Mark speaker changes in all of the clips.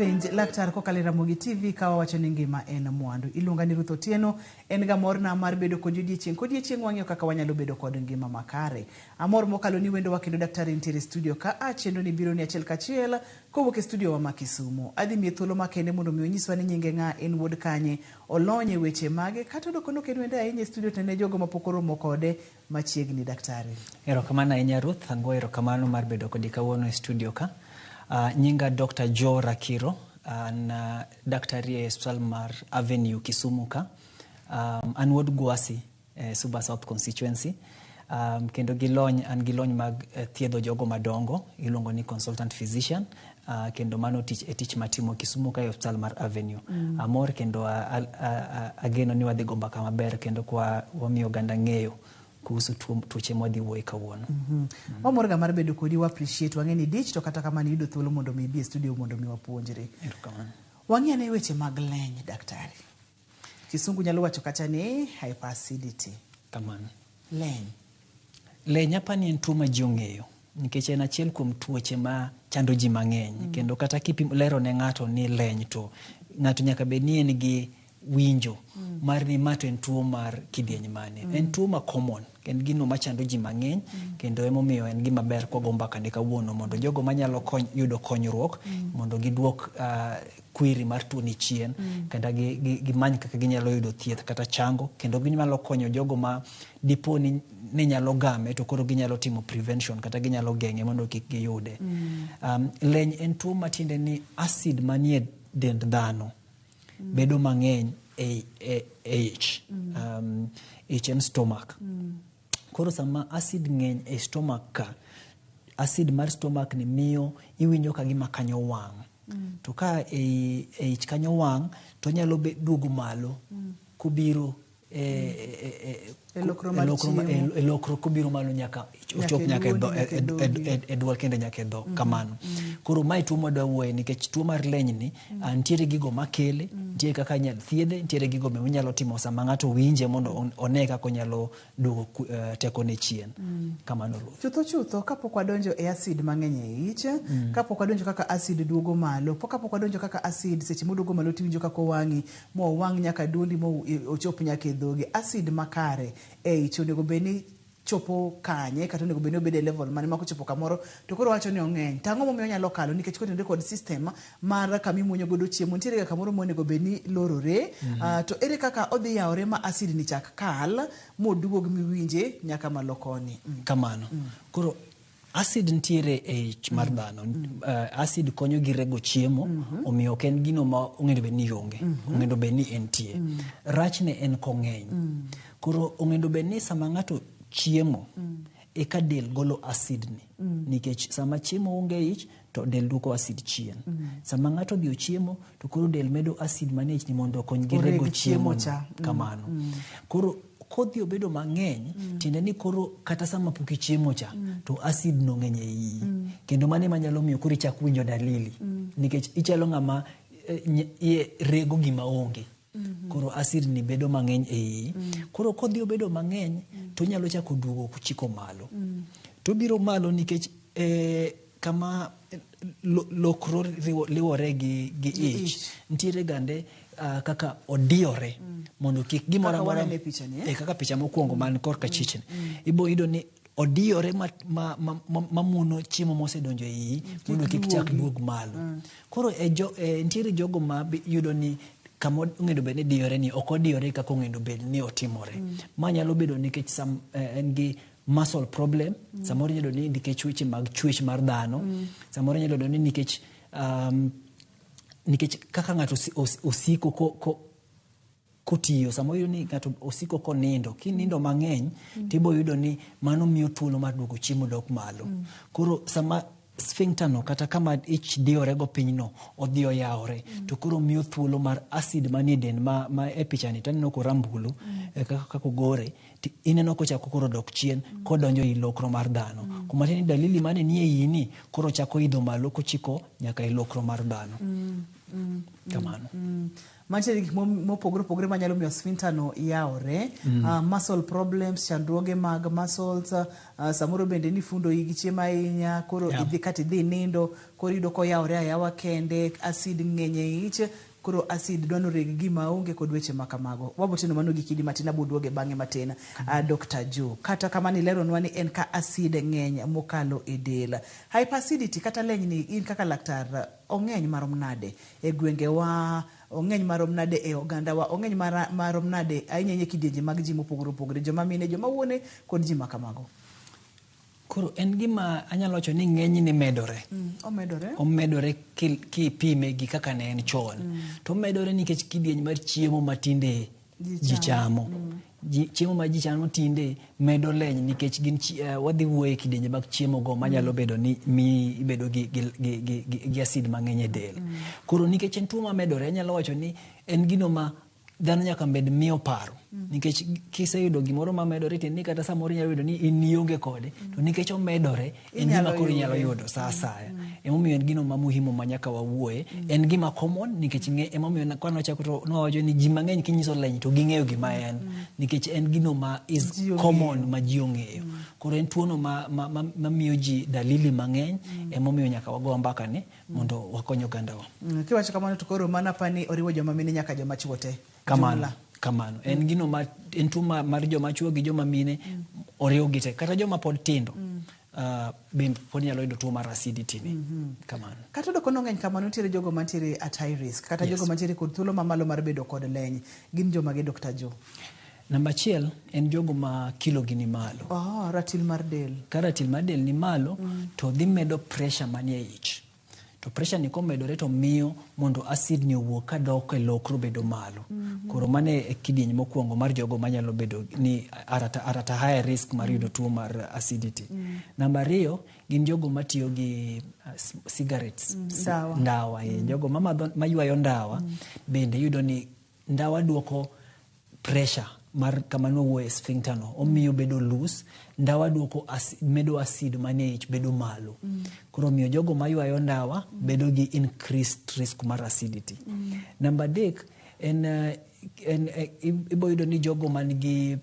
Speaker 1: penj laktar kokalo Ramogi TV kawa wacho ni ngima en mwandu. Iluonga ni Ruth Otieno, en ga morna mar bedo kod odiechieng' wang'eyo kaka wanyalo bedo kod ngima makare. Amor mokalo ni wendo wa kendo daktari nitiere studio ka chendo ni biro ni achiel kachiel kowuok e studio wa ma Kisumu. Adhi miye thuolo makende mondo mi onyiswa ni nyinge ng'a, en wuod kanye, olony e weche mage kata dokono kendo wende ahinya e studio tene jogo mapok oromo kode machiegni daktari.
Speaker 2: Erokamano ahinya Ruth, ango erokamano mar bedo kodi kawuono e studio ka. Nyinga Dr. Joe Rakiro, an daktari e hospital mar Avenue Kisumu ka. An wuod Gwasi, Suba South constituency. Kendo an gilony mag thiedho jogo madongo, iluongo ni consultant physician. Kendo mano tich matimo Kisumu ka e hospital mar Avenue. Amor kendo ageno ni wadhi go mbaka maber kendo kwa wamiyo ganda ng'eyo kuhusu tuoche modhi wuoyi kawuono.
Speaker 1: Wamorga mar bedo kodi, wa appreciate wang'eni dich to kata kamano yudo thuolo mondo mi bi e studio mondo mi wapuonjre.
Speaker 2: Erokamano.
Speaker 1: Wang'e ne weche mag leny daktari. Kisungu nyalo wacho kacha ni hyperacidity.
Speaker 2: Kamano.
Speaker 1: Leny
Speaker 2: apani en tuo ma ji ong'eyo nikech en achiel kuom tuoche ma chando ji mang'eny. Kendo kata lero ne ng'ato ni leny to ng'ato nyaka bed ni en gi winjo mar ni mato en tuo mar kidieny mane. En tuo ma common, en gino machando ji mang'eny kendo emomiyo en gima ber kwa go mbaka ne kawuono mondo jogo manyalo yudo konyruok mondo giduok kwiri mar tuo ni chien kendo gimany kaka ginyalo yudo thieth kata chango kendo ginyalo konyo jogo ma dipo ni nyalo game to koro ginyalo timo prevention kata ginyalo geng'e mondo kik giyude. Leny en tuo matiende ni acid manie dend dhano bedo mang'eny e ich. Ich en stomach. Koro sama acid ng'eny e stomach ka, acid mar stomach ni miyo iwinjo ka gima kanyo wang'. To ka e ich kanyo wang' to nyalo duogo malo kubiro lokro kubiro malo nyaka ochop nyaka e duol kendo nyaka e dho kamano. Koro mai tuo madwa wuoye nikech tuo mar leny ni nitiere gigo makele, nitiere kaka nyalo thiedhe, nitiere gigo minyalo timo sama ng'ato winje mondo one kaka onyalo duogo teko ne chien. Kamano Ruth.
Speaker 1: Chutho kapok wadonjo e acid mang'eny e ich, kapok wadonjo kaka acid duogo malo, kapok wadonjo kaka acid seche moduogo malo tiwinjo kaka owang'i, mo wang' nyaka duondi mo ochop nyaka e dhoge. Acid makare e ich onego beni chopo kanye kata onego beni obede level mane mako chopo kamoro to koro wacho ni ong'eny. Tang'o momiyo nyalo kalo nikech kotenore kod system mar kama imuonyo godo chiemo nitiere ga kamoro monego beni lorore. To ere kaka odhi yawre ma acid ni chak kal moduog miwinje nyaka malo koni.
Speaker 2: Kamano. Koro acid nitiere e ich mar dhano. Acid konyo gi rego chiemo, omiyo ok en gino ma ong'edo bed ni onge, ong'edo bed ni entie. Rachne en kong'eny. Koro ong'edo bed ni sama ng'ato chiemo eka del golo acid ni. Nikech sama chiemo onge e ich to del duoko acid chien. Sama ng'ato dhi chiemo to koro del medo acid mane ich ni mondo okony gi rego chiemo cha. Kamano. Koro kodhi obedo mang'eny tiende ni koro kata sama pok ichiemo cha to acid no ng'eny e iyi. Kendo mane manyalo miyo koro ichak winjo dalili nikech ichalo ng'ama rego gima onge. Koro acid ni bedo mang'eny e iyi. Koro kodhi obedo mang'eny to nyalo chako duogo kuchiko malo. To biro malo nikech kama lokro riwore gi ich nitiere gande kaka odiyore mondo kik gimoro amora kaka picha mokwongo man korka chichen. Ibo yudo ni odiyore mamuno chiemo mosedonjo e iyi mondo kik chak duog malo. Koro nitiere jogo ma yudo ni kama ong'edo bed ni diyore ni ok odiyore kaka ong'edo bed ni otimore. Ma nyalo bedo nikech en gi muscle problem, samoro nyalo ni nikech weche mag chwech mar dhano, samoro nyalo ni nikech kaka ng'ato osiko kotiyo, samoro ni ng'ato osiko konindo. Kinindo mang'eny tibo yudo ni mano miyo thuolo mar duogo chiemo dok malo. Koro sama sphincter no kata kama ich diyore go piny no odhi oyawre to koro miyo thuolo mar acid manie dend ma e picha ni taneno ko rambulu kaka gore ineno ko chako koro dok chien kodonjo i lokro mar dhano. Kuma tini dalili mane nie yini koro chako idho malo kochiko nyaka i lokro mar dhano. Kamano.
Speaker 1: mantiere gik mopogore manyalo miyo sphincter no yaore, muscle problems, chandruoge mag muscles, samoro bende ni fundo igi chiemo ahinya, koro idhi kata idhi nindo, koro iyudo koyawore ayawa kende, acid ng'eny e ich, koro acid dwano reg gima onge kod weche makamago. Wabotino mano gi kidi matin abudwoge bang'e matin. Dr. Joe, kata kama ni leronwa ni en ka acid ng'eny mokalo e del. Hyperacidity kata lenyni in kaka laktar ong'eny marom nade e gwengewa, ong'eny marom nade e ogandawa, ong'eny marom nade ahinya kidienje mag ji mopogore, joma mine, joma wuone kod ji makamago.
Speaker 2: Koro en gima anyalo wacho ni ng'eny ni medore. Omedore kipime gi kaka ne en chon. To medore nikech kidieny mar chiemo matinde ji chamo. Chiemo ma ji chamo tinde medo leny nikech gin wadhi wuoye kidienje mag chiemo go manyalo bedo ni ibedo gi acid mang'eny e del. Koro nikech en tuo ma medore, anyalo wacho ni en gino ma dhano nyaka med miyo paro. Nikech kiseyudo gimoro ma medore ni kata samoro inyalo yudo ni in ionge kode, to nikech omedore en gima koro inyalo yudo sa asaya. Emomiyo en gino ma muhimu ma nyaka wawuoye. En gima common nikech emomiyo kwan wachako to nowacho ni ji mang'eny kinyiso leny to ging'eyo gima en. Nikech en gino ma is common ma ji ong'eyo. Koro en tuono ma miyo ji dalili mang'eny, emomiyo nyaka wago mbaka ni mondo wakony ogandawa.
Speaker 1: Kiwacho kamano to koro mana pani oriwo joma mine nyaka joma chwo te.
Speaker 2: Kamano. En gino en tuo mar joma chwo gi joma mine oriwo gite. Kata joma pod tindo pod nyalo yudo tuo mar acidity ni. Kamano.
Speaker 1: Kata doko no ng'eny kamano nitiere jogo mantiere at high risk. Kata jogo mantiere kod thuolo mamalo mar bedo kod leny. Gin joma gi Dr. Joe.
Speaker 2: Namba achiel en jogo ma kilo gi ni malo.
Speaker 1: Ratil mar del.
Speaker 2: Ka ratil mar del ni malo to dhi medo pressure manie ich. To pressure ni komedore to miyo mondo acid ni owuok ka dok e lokro bedo malo. Koro mane e kidieny mokwongo mar jogo manyalo bedo ni arata high risk mar yudo tuo mar acidity. Namba 2 gin jogo matiyo gi cigarettes, ndawa. Jogo maywayo ndawa bende yudo ni ndawa duoko pressure mar kamano wuoye sphincter no, omiyo bedo loose, ndawa duoko medo acid manie ich bedo malo. Koro miyo jogo maywayo ndawa bedo gi increased risk mar acidity. Namba 3 en iboyudo ni jogo manigi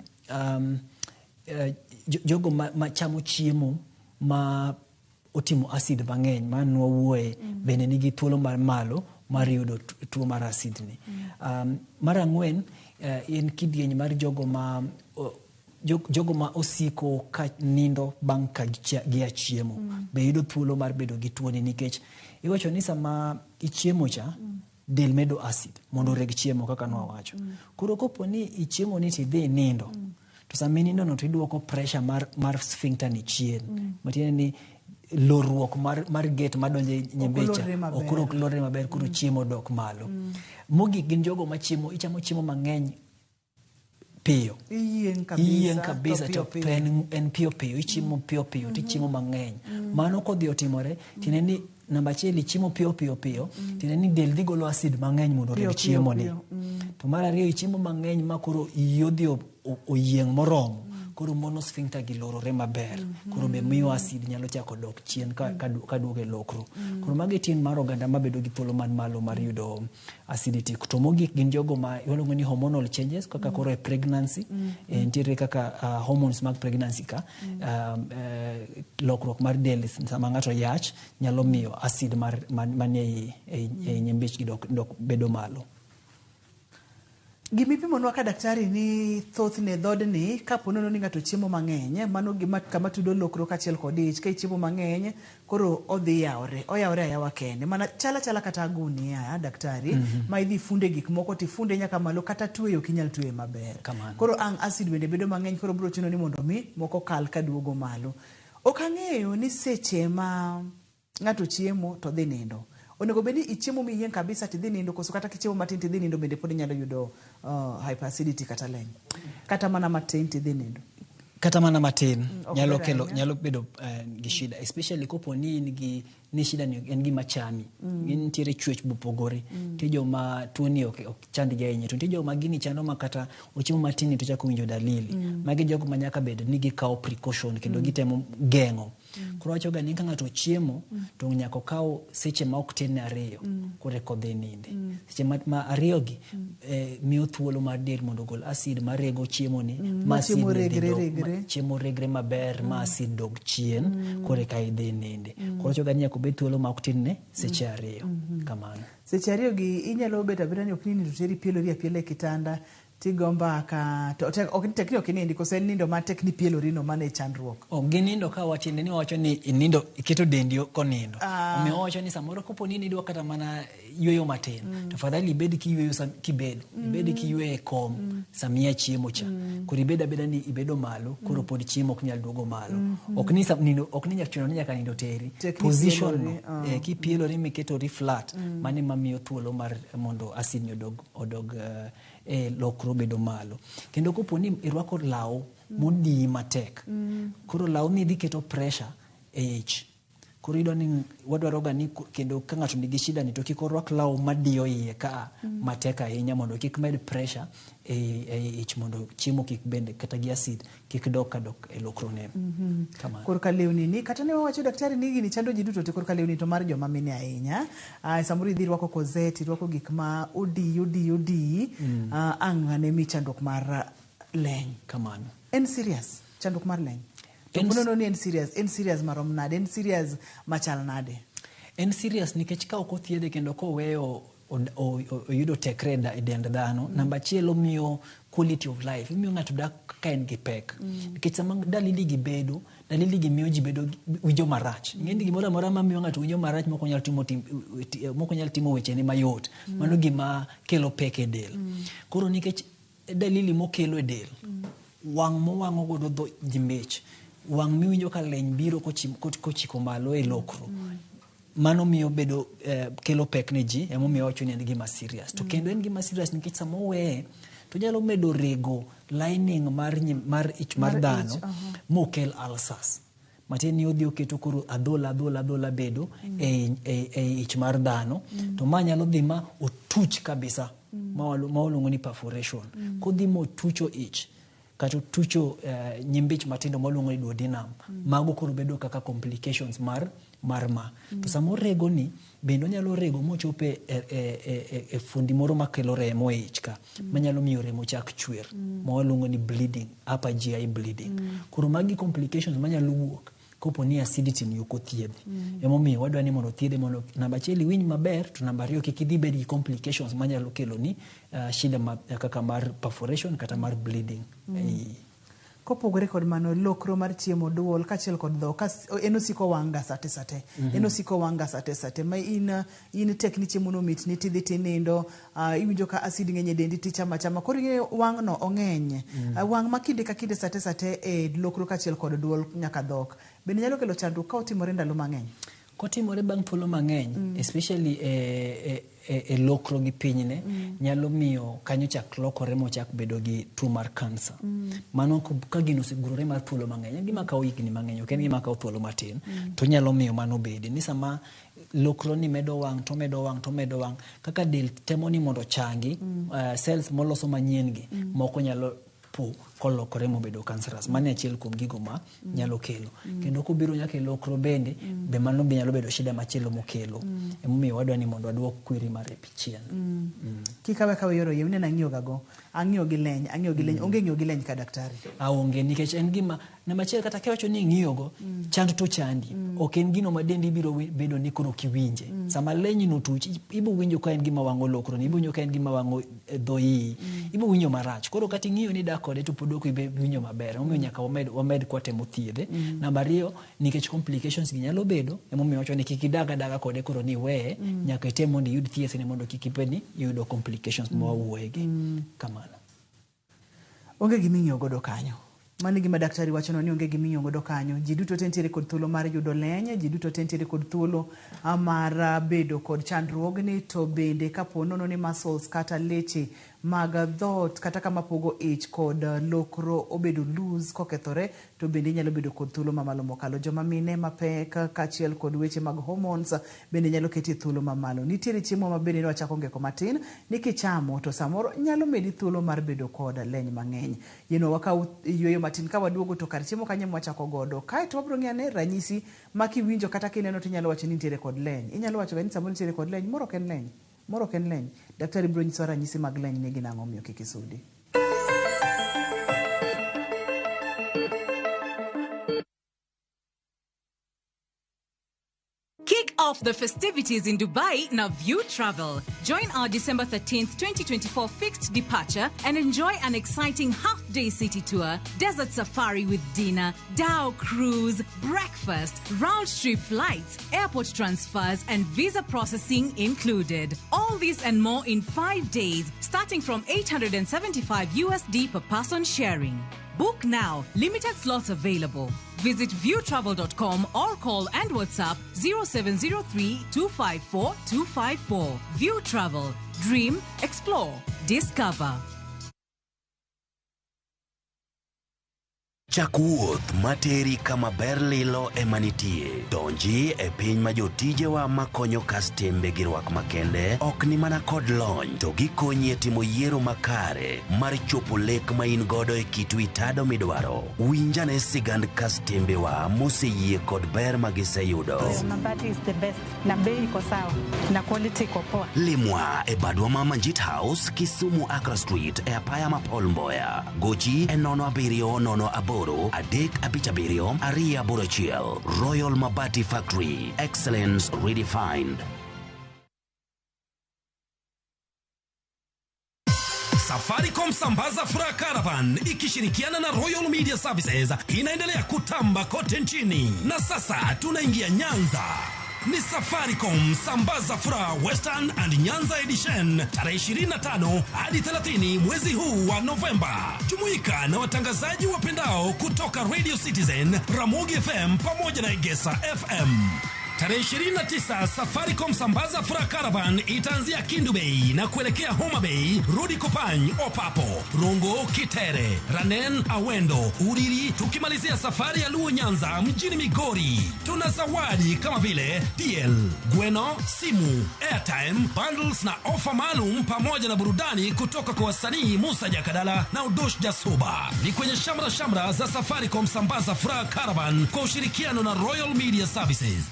Speaker 2: jogo ma chamo chiemo ma otimo acid mang'eny man wawuoye bende nigi thuolo mar malo mar yudo tuo mar acid ni. Mar 4 en kidieny mar jogo ma osiko ka nindo bang' ka gia chiemo be yudo thuolo mar bedo gi tuoni nikech iwacho ni sama ichiemo cha del medo acid mondo reg chiemo kaka nowacho. Koro kopo ni ichiemo ni tidhi nindo to sama nindo no tiduoko pressure mar sphincter ni chien. Matiende ni lorruok mar gate madonje nyembecha okoro lorre maber, koro chiemo dok malo. Mogi gin jogo ma ichamo chiemo mang'eny piyo. Iyieng kabisa to en piyo. Ichiemo piyo tichiemo mang'eny. Mano kodhi otimore tineni namba 1 ichiemo piyo tineni del dhi golo acid mang'eny mondo reg chiemo ni. To mar 2 ichiemo mang'eny ma koro yodhi oyieng moromo. Koro mono sphincter gi lorore maber. Koro be miyo acid nyalo chako dok chien ka duoge lokro. Koro magi tin mar oganda mabedo gi thuolo man malo mar yudo acidity. To mogik gin jogo ma iluongo ni hormonal changes kaka koro e pregnancy. Nitiere kaka hormones mag pregnancy ka. Lokruok mar del sama ng'ato yach nyalo miyo acid manie e nyembechgi dok bedo malo.
Speaker 1: Gimipimonwa ka daktari ni thothne dhodni kapo nono ni ng'ato chiemo mang'eny, mano gima kama tudo lokro kachiel kod ich, ka chiemo mang'eny koro oyawore ayawa kende. Mana chala kata agunia daktari ma idhi funde gik moko tifunde nyaka malo kata tueyo kinyal tueye maber. Koro acid bende bedo mang'eny koro bro chuno ni mondo mi moko kal ka duogo malo. Ok ang'eyo ni seche ma ng'ato chiemo to dhi nindo. Onego bedi ichiemo miyieng kabisa tidhi nindo koso kata kichiemo matin tidhi nindo bende pod nyalo yudo hyperacidity kata leny. Kata mana matin tidhi nindo.
Speaker 2: Kata mana matin nyalo bedo gi shida, especially kopo ni shida ni en gima chami. Nitiere chwech bopogore. Nitie joma tuoni ok chandgi ahinya. To nitie joma gini chando ma kata ochiemo matin to chako winjo dalili. Magi jogo ma nyaka bed ni gikawo precaution kendo gitemo geng'o. Koro wacho ga ni ka ng'ato chiemo to nyaka kaw seche ma ok tin 2 kore kodhi ninde. Seche ma 2 gi miyo thuolo mar del mondo gol acid marego chiemo ni ma chiemo regre maber ma acid dog chien kore ka idhi ninde. Koro wacho ga ni nyaka bed thuolo ma ok tin ne seche 2 kamano.
Speaker 1: Seche 2 gi inyalo bet abira ni ok ni to teri pielori apiela e kitanda tigomba ka to ok tekni ok nindi kose nindo ma tekni pielori no mane chandruok.
Speaker 2: Ginindo ka watinde ni wacho ni nindo iketo dendi konindo. Omiyo wacho ni samoro kopo ni idwa kata mana yweyo matin to fadhali ibed kiyweyo kibedo ibed kiyweyo e kom samia chiemo cha. Koro ibed abeda ni ibedo malo koro pod chiemo ok nyal duogo malo. Ok ni nyaka nyaka nindo teri position no kipielori miketori flat mane mamiyo thuolo mar mondo acid ni odog lokro bedo malo. Kendo kopo ni irwako law modi matek koro law ni dhi keto pressure e ich. Koro idwa ni wadwaro ga ni kendo ka ng'ato nigi shida ni to kik orwak law madiyo iye ka matek ahinya mondo kik med pressure e ich mondo chiemo kik bende kata gi acid kik dok e lokro ne. Kamano. Koro
Speaker 1: ka lewni ni kata ne wacho daktari ni gini chando ji duto te koro ka lewni to mar joma mine ahinya. Samoro idhi rwako kozeti rwako gik ma odi ang'ane mi chandruok mar leny.
Speaker 2: Kamano.
Speaker 1: En serious chandruok mar leny. No ni en serious marom nade, en serious machal nade.
Speaker 2: En serious nikech ka ok othiedhe kendo koweyo oyudo tekre e dend dhano. Namba 1 omiyo quality of life, omiyo ng'ato dak ka en gi pek. Nikech sama dalili gi miyo ji bedo winjo marach. Ng'endi gimoro amora ma miyo ng'ato winjo marach moko nyal timo weche ne mayot. Mano gima kelo pek e del. Koro nikech dalili mokelo e del, wang' mowang'o godo dho jimbech, wang' miwinjo ka leny biro kochiko malo e lokro. Mano miyo bedo kelo pek ne ji, emomiyo wacho ni en gima serious. To kendo en gima serious nikech sama oweye to nyalo medo rego lining mar ich mar dhano mokel ulcers. Matin ni odhi oketo koro adhola bedo e ich mar dhano to ma nyalo dhi ma otuch kabisa ma waluongo ni perforation. Kodhi mo tucho ich kata tucho nyimbich matindo maluongo ni duodenum, mago koro bedo kaka complications mar ma. To samo rego ni bendo nyalo rego mochope e fundi moro makelo remo e ich ka, manyalo miyo remo chak chwer, ma waluongo ni bleeding, upper GI bleeding. Koro magi complications manyalo wuok kopo ni acidity ni ok othiedhi. Emomiyo wadwa ni mondo thiedhe mondo namba 1 winj maber, to namba 2 kik idhi bed gi complications manyalo kelo ni shida kaka mar perforation kata mar bleeding.
Speaker 1: Kopogore kod mano lokro mar chiemo duol kachiel kod dhok enosiko wanga sate enosiko wanga sate ma in tekni chiemo no mit ni tidhi tinindo iwinjo ka acid ng'eny e dendi tichama koro wang' no ong'eny wang' ma kinde ka kinde sate e lokro kachiel kod duol nyaka dhok bende nyalo kelo chandruok ka otimore ndalo mang'eny.
Speaker 2: Kotimore bang' thuolo mang'eny especially e lokro gi pinyne nyalo miyo kanyo chak lokore mochak bedo gi tuo mar kansa. Mano ka gino osegurore mar thuolo mang'eny, gima kawo higni mang'eny, ok en gima kawo thuolo matin, to nyalo miyo mano bedi ni sama lokro ni medo wang' to medo wang' kaka del temo ni mondo changi cells moloso manyien gi moko nyalo kolokore mobedo cancerous. Mane achiel kuom gigo ma nyalo kelo. Kendo kobiro nyaka lokro bende be mano be nyalo bedo shida machielo mokelo. Emomiyo wadwa ni mondo waduok kwiri mar chien.
Speaker 1: Kikawe kawe yoro yewne na ng'iyo gago. Ang'iyo gi leny. Onge ng'iyo gi leny ka daktari.
Speaker 2: Onge nikech en gima namba 1 kata kiwacho ni ng'iyo go chand to chandi. Ok en gino ma dendi biro bedo ni koro kiwinje. Sama leny no tuch ibo winjo ka en gima wang'o lokro ni, ibo winjo ka en gima wang'o dhoyi, ibo winjo marach. Koro kata ng'iyo ni dak kode to podok ibe winjo maber. Omiyo nyaka wamed kwatemo thiedhe. Namba 2 nikech complications gi nyalo bedo, emomiyo wacho ni kik idaga kode koro ni weye, nyaka item mondo iyud thieth ne mondo kik ibedni iyudo complications ma wawuoyegi. Kamano.
Speaker 1: Onge giming'iyo godo kanyo. Mani gima daktari wacho no ni onge giming'iyo godo kanyo. Ji duto tentiere kod thuolo mar yudo leny, ji duto tentiere kod thuolo mar bedo kod chandruogni, to bende kapo nono ni muscles kata leche mag dhot kata kama pogo ich kod lokro obedo loose kokethore, to bende nyalo bedo kod thuolo mamalo mokalo. Joma mine mapek kachiel kod weche mag hormones bende nyalo keti thuolo mamalo. Nitiere chiemo ma bende wachako ngeko matin ni kichamo to samoro nyalo medi thuolo mar bedo kod leny mang'eny. Wakaw yweyo matin ka waduogo to kar chiemo kanye mwachako godo. Kae to wabro ng'ane ranyisi makiwinjo kata kineno to inyalo wacho ni nitiere kod leny. Inyalo wacho ni samoro nitiere kod leny, moro ken leny. Moro ken leny. Daktari bro nyiso ranyisi mag leny ne gin ang'o miyo kik isudi.
Speaker 3: Kick off the festivities in Dubai now View Travel. Join our December 13th, 2024 fixed departure and enjoy an exciting half-day city tour, desert safari with dinner, Dow cruise, breakfast, round-trip flights, airport transfers and visa processing included. All this and more in 5 days, starting from $875 USD per person sharing. Book now. Limited slots available. Visit viewtravel.com or call and WhatsApp 0703 254 254. View Travel. Dream, explore, discover.
Speaker 4: Chakuoth materi kama berlilo emanitie. Donji e piny ma jotijewa makonyo kastembe gi rwak makende ok ni mana kod lony to gikonyi e timo yiero makare mar chopo lek ma in godo e kitu itado midwaro. Winjane sigand kastembewa moseyie kod ber ma giseyudo.
Speaker 5: Mabati is the best. Na bei iko sawa. Na quality iko poa.
Speaker 4: Limwa e badwa ma Manjit House, Kisumu Accra Street e apaya ma Paul Mboya. Gochi e 070 Adek Abichabirio, Aria Burachiel, Royal Mabati Factory, excellence redefined.
Speaker 6: Safaricom Sambaza Furaha Caravan ikishirikiana na Royal Media Services inaendelea kutamba kote nchini. Na sasa tunaingia Nyanza. Ni Safaricom Sambaza Furaha Western and Nyanza Edition tarehe 25 hadi 30 mwezi huu wa Novemba. Jumuika na watangazaji wapendao kutoka Radio Citizen, Ramogi FM pamoja na Egesa FM. Tarehe 29 Safaricom Sambaza Furaha Caravan itaanzia Kindu Bay na kuelekea Homa Bay, Rudi Kopany, Opapo, Rongo, Kitere, Ranen, Awendo, Uriri, tukimalizia safari ya Luo Nyanza mjini Migori. Tuna zawadi kama vile DL, Gweno, simu, airtime, bundles na ofa maalum pamoja na burudani kutoka kwa wasanii Musa Jakadala na Udosh Jasuba. Ni kwenye shamra za Safaricom Sambaza Furaha Caravan kwa ushirikiano na Royal Media Services.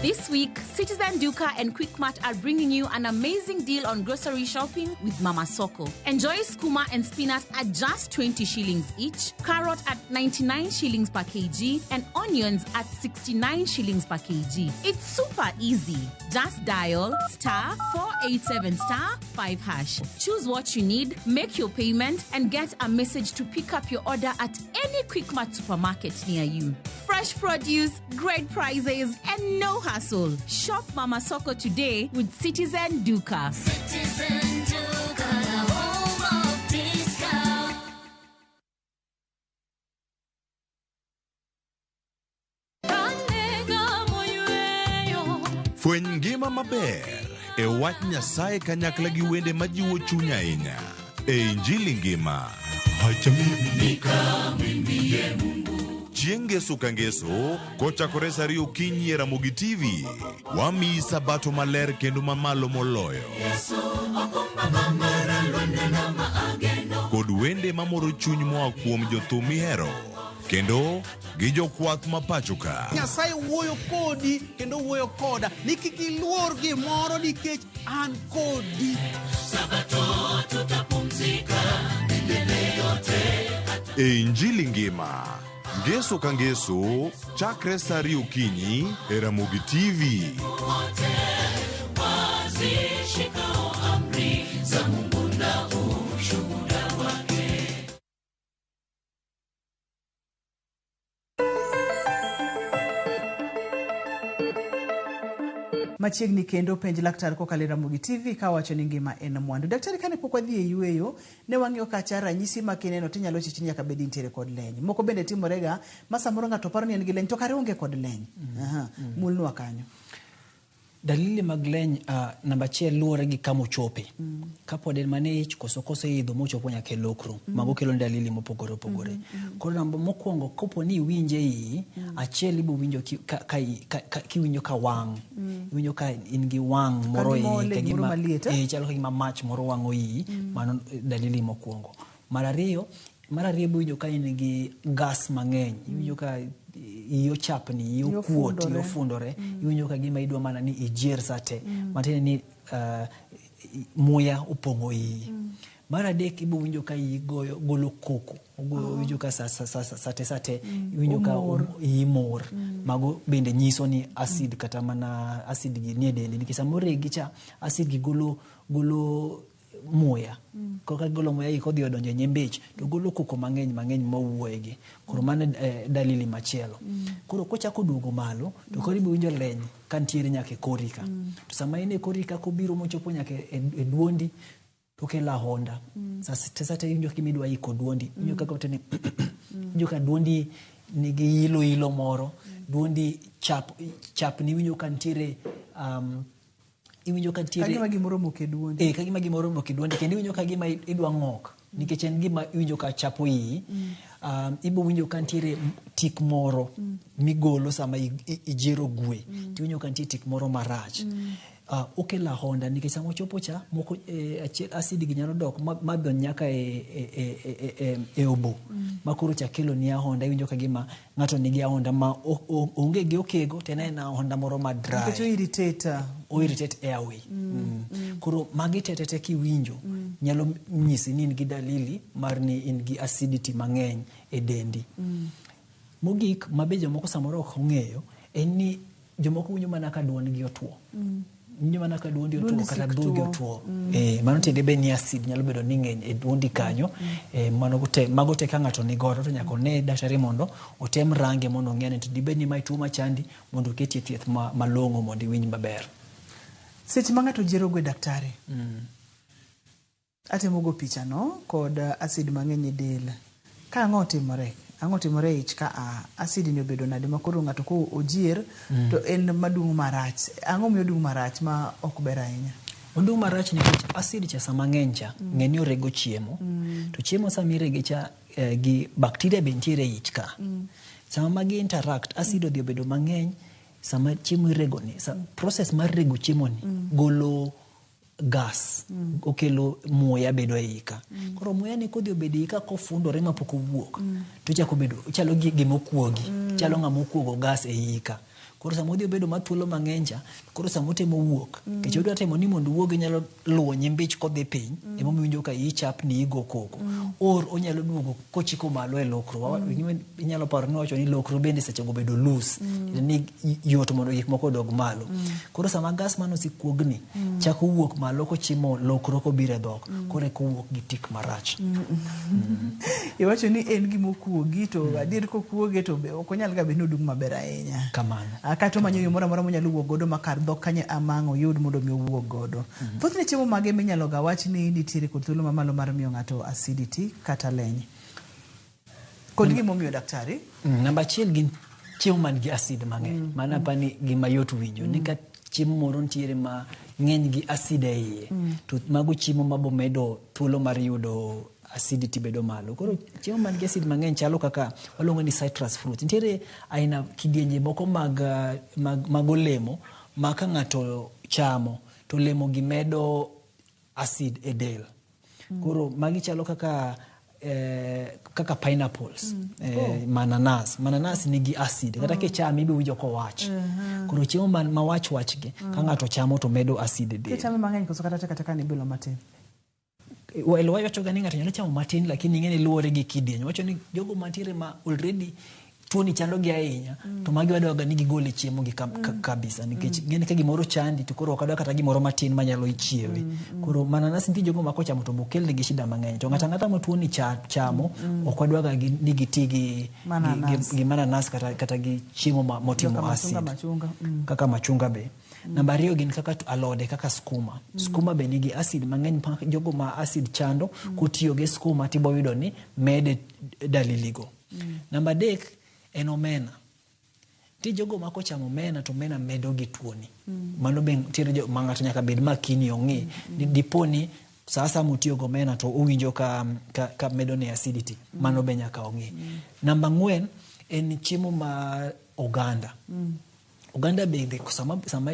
Speaker 3: This week, Citizen Duka and Quickmart are bringing you an amazing deal on grocery shopping with Mama Soko. Enjoy skuma and spinach at just 20 shillings each, carrot at 99 shillings per kg, and onions at 69 shillings per kg. It's super easy. Just dial *487*5#. Choose what you need, make your payment, and get a message to pick up your order at any Quickmart supermarket near you. Fresh produce, great prices, and no hassle. Shop Mama Soko today with Citizen Duka. Citizen Duka, the home of discount.
Speaker 7: Fweny ngima maber e wach Nyasaye kanyakla gi wende majiwo chuny ahinya. E Injili ngima. Chieng' Ngeso ka Ngeso, kochakore saa 2 okinyi e Ramogi TV, wamiyi sabato maler kendo mamalo moloyo. Kod wende mamoro chuny moa kuom jothum mihero, kendo gi jokwath mapacho ka.
Speaker 8: Nyasaye wuoyo kodi kendo wuoyo koda ni kik iluor gimoro nikech an kodi.
Speaker 9: Sabato tutapumzika milele yote.
Speaker 7: E Injili ngima. Ngeso ka Ngeso, chakre saa 2 okinyi e Ramogi TV.
Speaker 9: Wazishikao amri za Mungu na ushuhuda wake.
Speaker 1: machiegni kendo penj laktar kokalo Ramogi TV kawacho ni ngima en mwandu. Daktari, kane pok wadhi e yueyo ne wang'iyo kacha ranyisi ma kineno tinyalo chichi nyaka bed nitiere kod leny. Moko bende timorega ma samoro ng'ato paro ni en gi leny to kare onge kod leny. Mulnwa kanyo.
Speaker 2: Dalili mag leny namba 1 luore gi kama ochope. Kapod en mane ich koso idho mochopo nyaka e lokro. Mago kelo dalili mopogore opogore. Koro namba mokwongo kopo ni winje yi achiel ibo winjo kiwinjo ka wang'. Winjo ka in gi wang' moro yi chalo ka gima mach moro wang'o yi. Mano dalili mokwongo. Mar ariyo ibo winjo ka in gi gas mang'eny. Iwinjo ka iyo chapni, iyo kuot, iyo fundore. Iwinjo ka gima idwa mana ni ijer sate. Matene ni muya opong'o iyi. Mar adek ibo winjo ka iyi golo koko. Winjo ka sate. Iwinjo ka iyi mor. Mago bende nyiso ni acid kata mana acid gi nie dendi. Nikech samoro gicha acid gi golo muya. Koka golo muya kodhi odonjo nyembech to golo koko mang'eny mawuoyegi. Koro mano dalili machielo. Koro kochako duogo malo to koro ibo winjo leny kantiere nyaka e korika. To sama in e korika kobiro mochopo nyaka e duondi to kelo ahonda. Sate iwinjo kimidwa iko duondi. Iwinjo kaka otene iwinjo ka duondi nigi ilo moro. Duondi chapni iwinjo kantiere iwinjo ka tiere
Speaker 1: kagima gimoro moke duondi.
Speaker 2: Kagima gimoro moke duondi kendo iwinjo kagima idwa ng'ok nikech en gima iwinjo ka chapo iyi. Ibo winjo ka tiere tik moro migolo sama ijero gwe. Tiwinjo ka tiere tik moro marach. Okela honda nikech sama ochopo cha moko acid gi nyalo dok madon nyaka e obo. Makoro cha kelo ni ahonda. Iwinjo ka gima ng'ato nigi ahonda ma onge gi okego tena na ahonda moro ma dry.
Speaker 1: Nikech
Speaker 2: irritate airway. Koro magi tetete kiwinjo nyalo nyisi ni in gi dalili mar ni in gi acidity mang'eny e dendi. Mogik mabe jomoko samoro ok ong'eyo en ni jomoko winjo mana ka duondgi otuo. Winjo mana ka duondi otuo kata dhogi otuo. Mano tiende be ni acid nyalo bedo ni ng'eny e duondi kanyo. Mago te ka ng'ato ni godo to nyaka ne daktari mondo otem range mondo ng'e ni to dibed ni mai tuo machandi mondo oketi thieth malong'o mondo iwinj maber.
Speaker 1: Seche ma ng'ato jero gwe daktari. Atemogo picha no kod acid mang'eny e del. Ka ang'o timore ich ka acid ni obedo nade makoro ng'ato ko ojier to en madung' marach. Ang'o miyo dung' marach ma ok ber ahinya?
Speaker 2: Odung' marach nikech acid cha sama ng'eny cha ng'eni orego chiemo. To chiemo sama irege cha gi bakteria be nitiere ich ka. Sama magi interact acid odhi obedo mang'eny. Sama chiemo irego ni process mar rego chiemo ni golo gas. Okelo muya bedo e ika. Koro muya ni kodhi obedo e ika kofundore mapok owuok. To chako bedo chalo gima okuogi. Chalo ng'ama okuogo gas e ika. Koro sama odhi obedo mathuolo mang'eny cha koro sama otemo wuok. Kech odwa temo ni mondo wuogi nyalo luwo nyembich kodhi piny. Emo miwinjo ka iyi chapni igo koko. Or onyalo duogo kochiko malo e lokro. Inyalo paro ni wacho ni lokro bende seche go bedo loose. Ni yot mondo gik moko dog malo. Koro sama gas mano sikuogni chako wuok malo kochimo lokro kobiro e dhok. Koro eko wuok gi tik marach.
Speaker 1: Iwacho ni en gima okuogi to adier kokuoge to ok onyal ga bedo dung' maber ahinya.
Speaker 2: Kamano.
Speaker 1: Kata manyo yo moro amora monyalo wuok godo makar dhok kanyo amang'o yud mondo mi owuok godo. Thothne chiemo mage minyalo ga wach ni nitiere kod thuolo mamalo mar miyo ng'ato acidity kata leny. Kod gima omiyo daktari?
Speaker 2: Namba 1 gin chiemo man gi acid mang'eny. Mana pa ni gima yot winjo. Nika chiemo moro nitiere ma ng'eny gi acid e iye. To mago chiemo mabo medo thuolo mar yudo acidity bedo malo. Koro chiemo man gi acid mang'eny chalo kaka waluongo ni citrus fruit. Nitiere aina kidienje moko mag olemo ma ka ng'ato chamo to olemo gi medo acid e del. Koro magi chalo kaka pineapples, mananas nigi acid. Kata ke chami ibi winjo ko wach. Koro chiemo ma wach gi ka ng'ato chamo to medo acid e del.
Speaker 1: Ke chamo mang'eny koso kata ni bilo matin.
Speaker 2: Well, wacho ga ni ng'ato nyalo chamo matin lakini ng'eni luwore gi kidieny. Wacho ni jogo mantiere ma already tuo ni chando gi ahinya to magi wadwa ga ni gigole chiemo gi kabisa nikech ng'eni ka gimoro chandi to koro okadwa kata gimoro matin manyalo ichiewe. Koro mananas nitie jogo ma kochamo to bokel gi shida mang'eny. To ng'ata ma tuo ni chamo ok wadwa ga ni giti gi mananas kata gi chiemo motimo acid. Kaka machunga be. Namba ariyo gin kaka alode kaka skuma. Skuma be nigi acid mang'eny, jogo ma acid chando kutiyo gi skuma tibo yudo ni mede daliligo. Namba adek en omena. Ti jogo ma kochamo omena to omena medo gi tuoni. Mano be tiere jo mangato nyaka bed makini ong'e diponi sasa mutiyo go omena to uwinjo ka medo ne acidity. Mano be nyaka ong'e. Namba 4 en chiemo ma oganda. Oganda bende sama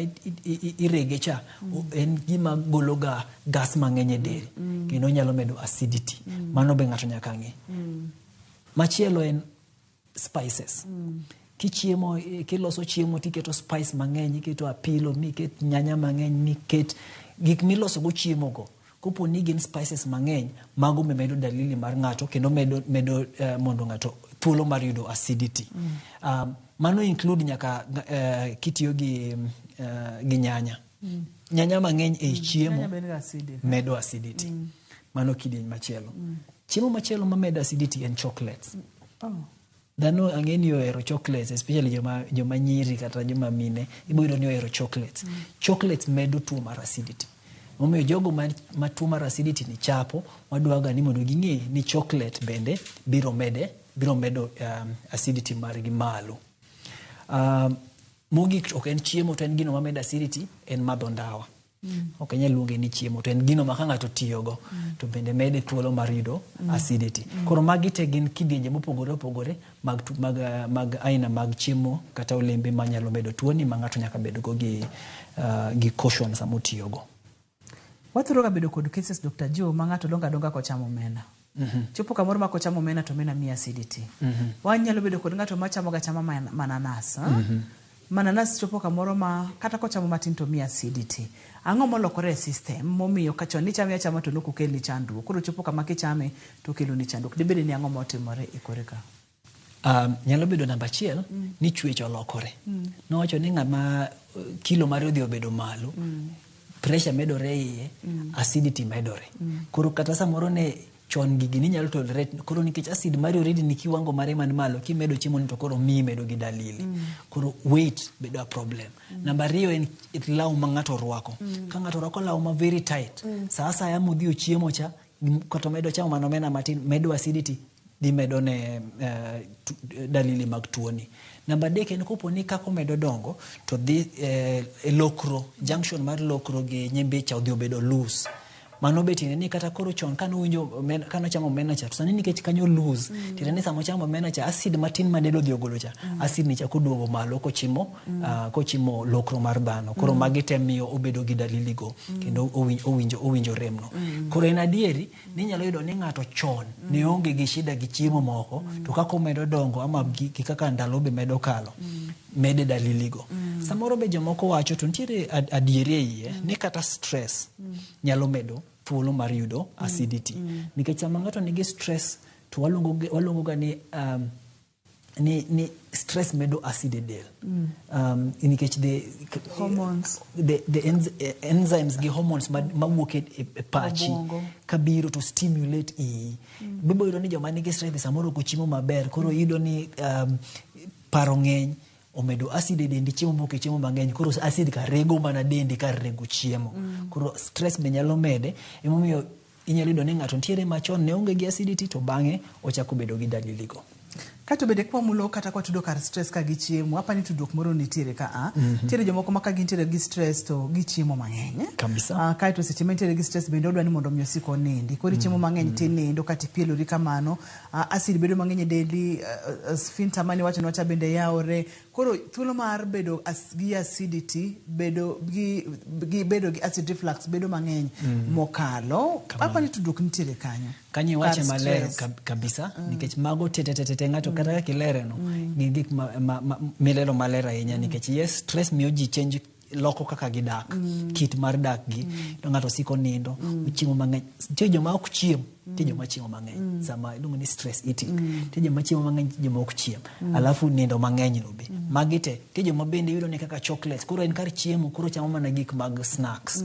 Speaker 2: irege cha en gima gologa gas mang'eny e del kendo nyalo medo acidity. Mano be ng'ato nyaka ng'e. Machielo en spices. Kiloso chiemo tiketo spice mang'eny, iketo apilo, miket nyanya mang'eny, miket gik miloso go chiemo go. Kopo ni gin spices mang'eny, mago medo dalili mar ng'ato kendo medo mondo ng'ato thuolo mar yudo acidity. Mano include nyaka kitiyo gi nyanya. Nyanya mang'eny e chiemo medo acidity. Mano kidieny machielo. Chiemo machielo ma medo acidity en chocolates. Dhano ang'eni ohero chocolates, especially joma nyiri kata joma mine, ibo yudo ni ohero chocolates. Chocolates medo tuo mar acidity. Omiyo jogo ma tuo mar acidity ni chapo, wadwaga ni mondo ging'e ni chocolate bende biro medo acidity margi malo. Mogik ok en chiemo to en gino ma medo acidity, en madho ndawa. Ok nyal luonge ni chiemo to en gino ma ka ng'ato tiyogo to bende mede thuolo mar yudo acidity. Koro magi te gin kidienje mopogore opogore mag aina mag chiemo kata olembe manyalo medo tuoni ma ng'ato nyaka bedgo gi caution sama otiyogo.
Speaker 1: Wathuro ga bedo kod cases Dr. Joe ma ng'ato donga kochamo omena. Chopo kamoro ma kochamo omena to omena miya acidity. Wanyalo bedo kod ng'ato machamo ga chama mananas. Mananas chopo kamoro ma kata kochamo matin to miya acidity. Ang'o molokore e system momiyo kachon ni chame achama to nok okel ni chandruok. Koro chopo kama kichame to kelo ni chandruok. Dibede ni ang'o motimore e kore ka?
Speaker 2: Nyalo bedo namba 1 ni chwech olokore. Nowacho ni ng'ama kilo mare odhi obedo malo, pressure medore iye, acidity medore. Koro kata samoro ne chon gigi ni nyalo tolerate, koro nikech acid mari already ni kiwango mare man malo, kimedo chiemo ni to koro mi medo gi dalili. Koro weight bedo a problem. Namba 2 en law ma ng'ato rwako. Ka ng'ato rwako law ma very tight, sasa ya mudhi chiemo cha kata medo chamo manomena matin, medo acidity, di medo ne dalili mag tuoni. Namba 3 en kopo ni kako medo dongo to dhi lokro, junction mar lokro gi nyembecha odhi obedo loose. Mano betine ni kata koro chon kano chamo omena cha, to sani nikech kanyo loose, tirani samo chamo omena cha, acid matin madelo dhi ogolo cha, acid ni cha kuduogo malo kochimo lokro mar dhano. Koro magi temiyo obedo gi dalili go kendo owinjo remno. Koro en adieri ni nyalo yudo ni ng'ato chon ne onge gi shida gi chiemo moko, to kako medo dongo ama gi kaka ndalo be medo kalo, mede dalili go. Samoro be jomoko wacho to ntiere adieri iye ni kata stress nyalo medo thuolo mar yudo acidity. Nikech sama ng'ato nigi stress to walongo ga ni stress medo acid e del. Nikech the enzymes gi hormones mawuok e pachi kabiro to stimulate bibo yudo ni joma nigi stress samoro kochimo maber, koro yudo ni paro ng'eny, omedo acid e dendi, chiemo moke chiemo mang'eny, koro acid ka rego mana dendi ka rego chiemo. Koro stress be nyalo mede, emomiyo inyalo yudo ni ng'ato ntiere machon ne onge gi acidity to bang'e ochako bedo gi dalili go.
Speaker 1: Kato bede kwa mulo kata kwa tudo kar stress ka gi chiemo, hapa ni tudok moro nitiere ka tiere jomoko ma ka gintiere gi stress to gi chiemo mang'eny.
Speaker 2: Kabisa.
Speaker 1: Kaito seche ma nitiere gi stress bende odwa ni mondo mi osiko nindi. Koro chiemo mang'eny tin nindo kati pielori kamano, acid bedo mang'eny e dendi, sphincter mani wacha bende yaore. Koro thuolo mar bedo gi acidity, bedo gi acid reflux bedo mang'eny mokalo. Hapa ni tudok nitiere kanyo.
Speaker 2: Kanyi wache maler kabisa, nikech mago tete ng'ato kata kilere no, gik milero maler ahinya, nikech yes, stress miyo ji change loko kaka gidak, kit mar dak gi, to ng'ato siko nindo, chiemo mang'eny. Tie joma ok chiem, tie joma chiemo mang'eny. Sama iluongo ni stress eating. Tie joma chiemo mang'eny, joma ok chiem. Alafu nindo mang'eny no be. Magi te, tie joma bende yudo ni kaka chocolates. Koro en kar chiemo, koro chamo mana gik mag snacks,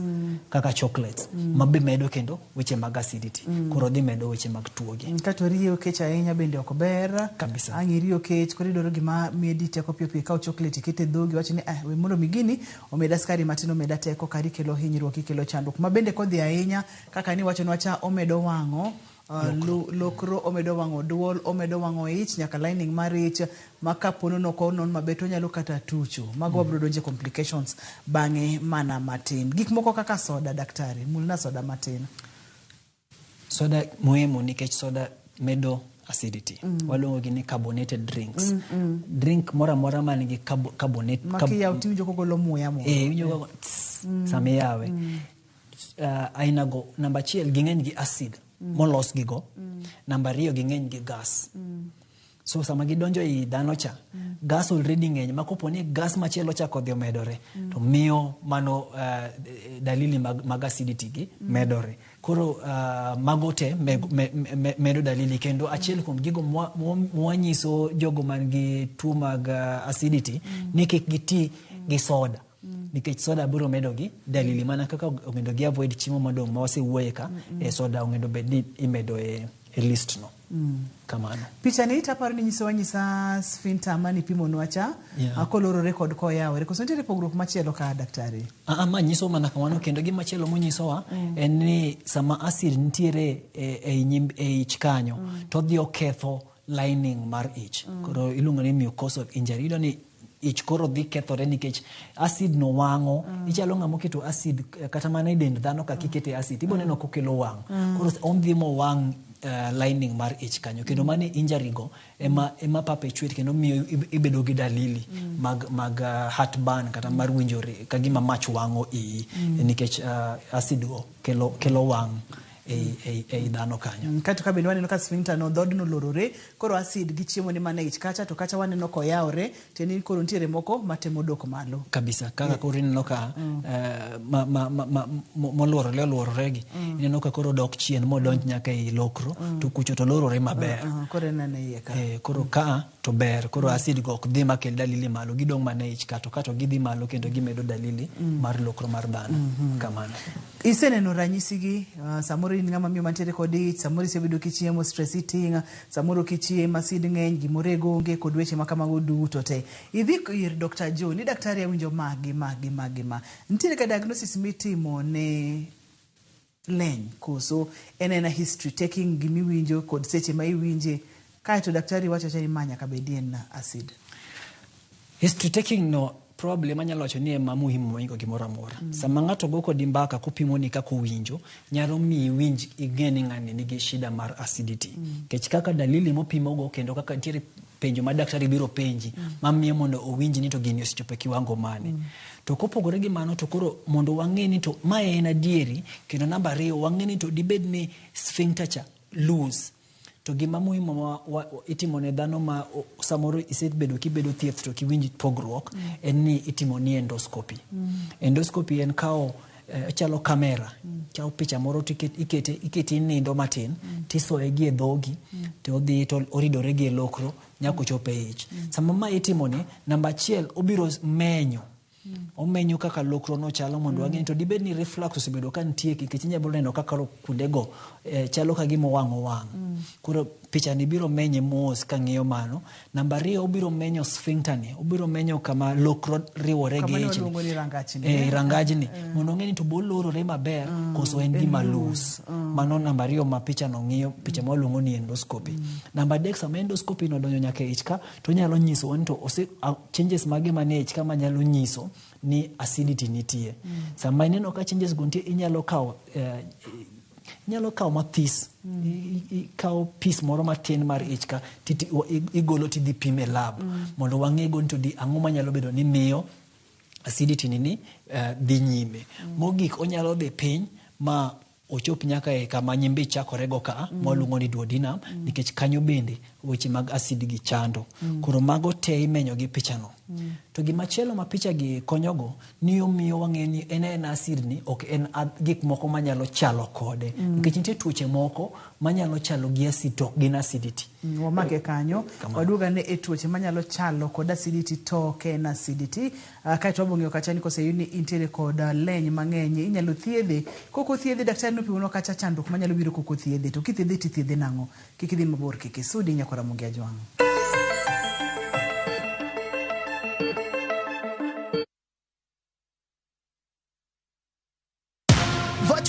Speaker 2: kaka chocolates. Mabe medo kendo weche mag acidity. Koro dhi medo weche mag tuoge.
Speaker 1: Kato riyo kech ahinya bende ok ber.
Speaker 2: Kabisa.
Speaker 1: Ang'i riyo kech, koro idoro gima miedi teko piyo ka chocolate ikete dhogi, wacho ni we mondo migini omeda skari matin, omeda teko, kari kelo hinyruok, ikelo chandruok. Mabende kodhi ahinya kaka ni wacho nwacha omedo wang'o lokro, omedo wang'o duol, omedo wang'o ich, nyaka lining mar ich, makapono nokonon mabeto nyalo kata tucho. Mago wabro donje complications bang'e mana matin. Gik moko kaka soda, daktari, mulna soda matin.
Speaker 2: Soda muhimu nikech soda medo acidity. Waluongo gi ni carbonated drinks. Drink mora man gi carbonate.
Speaker 1: Makia utiwinjo kogolo muya mo.
Speaker 2: Winjo same yawe. Aina go namba 1 ging'eny gi acid molos gi go. Namba 2 ging'eny gi gas. So sama gidonjo I dhano cha, gas already ng'eny, makoponi gas machielo cha kodhi omedore, to miyo mano dalili mag acidity gi medore. Koro magote medo dalili, kendo achiel kuom gigo mwanyiso jogo man gi tuo mag acidity ni kik giti gi soda. Nikech soda biro medo gi dalili, mana kaka ongendo gi avoid chiemo madong ma wasewuoye ka, soda ongendo bed ni imedo e list no. Kamano.
Speaker 1: Picha ni itaparo ni nyisa sphincter mani pimo nwacha, akoloro rekod ko yawre. Koso nitiere pogruok machielo ka, daktari?
Speaker 2: Ma nyiso mana kamano, kendo gi machielo monyisowa en ni sama acid nitiere e ich kanyo, to dhi oketho lining mar ich. Koro iluongo ni mucosal injury. Iyudo ni ich koro dhi kethore nikech acid no wang'o. Ichalo ng'amo keto acid kata mana i dend dhano ka kikete acid, ibo neno kokelo wang'. Koro ondhi mo wang' lining mar ich kanyo, kendo mane injury go ema perpetuate kendo miyo ibedo gi dalili mag heartburn kata mar winjore kagima mach wang'o nikech acid go kelo wang' e dhano kanyo.
Speaker 1: Kato ka bende waneno ka sphincter no dhod no lorore, koro acid gi chiemo ni mana ich kacha, to kacha waneno ko yawre, teni koro nitiere moko matemo dok malo.
Speaker 2: Kabisa, kaka koro ineno ka molworore gi, ineno ka koro dok chien modonj nyaka I lokro, to kucho to lorore maber.
Speaker 1: Koro nene iye ka.
Speaker 2: Koro ka to ber, koro acid go ok dhi makel dalili malo, gidong mana ich kato gidhi malo kendo gimedo dalili mar lokro mar dhano. Kamano.
Speaker 1: Iseneno ranyisi gi, samoro in ng'ama miyo mantiere kod ich, samoro isebedo kichiemo, stress eating, samoro kichiemo, acid ng'eny, gimorego onge kod weche makamago duto te. Idhi ir Dr. Joe, ni daktari awinjo magi. Nitiere ka diagnosis mitimo ne leny, koso en history taking gimiwinjo kod seche ma iwinje, kaeto daktari wacho cha imanya ka bedie na acid.
Speaker 2: History taking no problem anyalo wacho ni ema muhimu moingo gimoro amora. Sama ng'ato go kod mbaka kupimo ni kaka winjo, nyalo mi winj igeni ng'ani nigi shida mar acidity. Kech kaka dalili mopimo go kendo kaka nitiere penjo ma daktari biro penji, mamiye mondo owinji ni to gini osechopo kiwango mane. To kopogore gi mano to koro mondo wang'e ni to mae en adieri, kendo namba 2 wang'e ni to dibed ni sphincter cha loose. To gima muhimu itimo ne dhano ma samoro isebedo kibedo thieth to kiwinji pogruok en ni itimo ni endoscopy. Endoscopy en kao chalo kamera, chao picha moro ikete nindo matin, tisoe gi e dhogi, to odhi to oridore gi e lokro nyako chope ich. Sama ma itimo ni, namba 1 obiro menyo. Omenyo kaka lokro no chalo mondo wang'e to dibed ni reflux osebedo ka nitie, kikech nyalo neno kaka kundego chalo ka gimo wang'. Koro picha ni biro menye mos ka ng'iyo mano. Namba 2 obiro menyo sphincter ni, obiro menyo kama lokro riwore gi ich ni. Rangajni. Mondo ng'e ni to bolorore maber koso en gima loose. Mano namba 2 ma picha no ng'iyo, picha mwaluongo ni endoscopy. Namba 3 sama endoscopy no donjo nyaka ich ka, to nyalo nyiso ni to changes mage mane ich ka manyalo nyiso ni acidity nitie. Sama ineno ka changes go nitie, inyalo kawo mathis, ikawo piece moro matin mar ich ka, igolo tidhi pime lab, mondo wang'e go to di ang'o manyalo bedo ni miyo acidity ni dhi nyime. Mogik onyalo dhi piny ma ochop nyaka e kama nyimbi chakorego ka, mwaluongo ni duodenum, nikech kanyo bende weche mag acid gi chando. Koro mago te imenyo gi picha no. To gimachielo ma picha gi konyogo, niyo miyo wang'e ni en acid ni, ok en gik moko manyalo chalo kode. Nikech nitie tuoche moko manyalo chalo gi acid to gin acidity.
Speaker 1: Wamake kanyo, waduga ne e tuoche manyalo chalo kod acidity to ke en acidity. Kaeto wabong'eyo kacha ni koseyudi intiere kod leny mang'eny, inyalo thiedhe. Koko thiedhe daktari no piwono kacha chandruok manyalo biro koko thiedhe. To kithiedhe tithiedhe nang'o? Kikidhi mabor kikisudi nyakora Mugia Jwang'.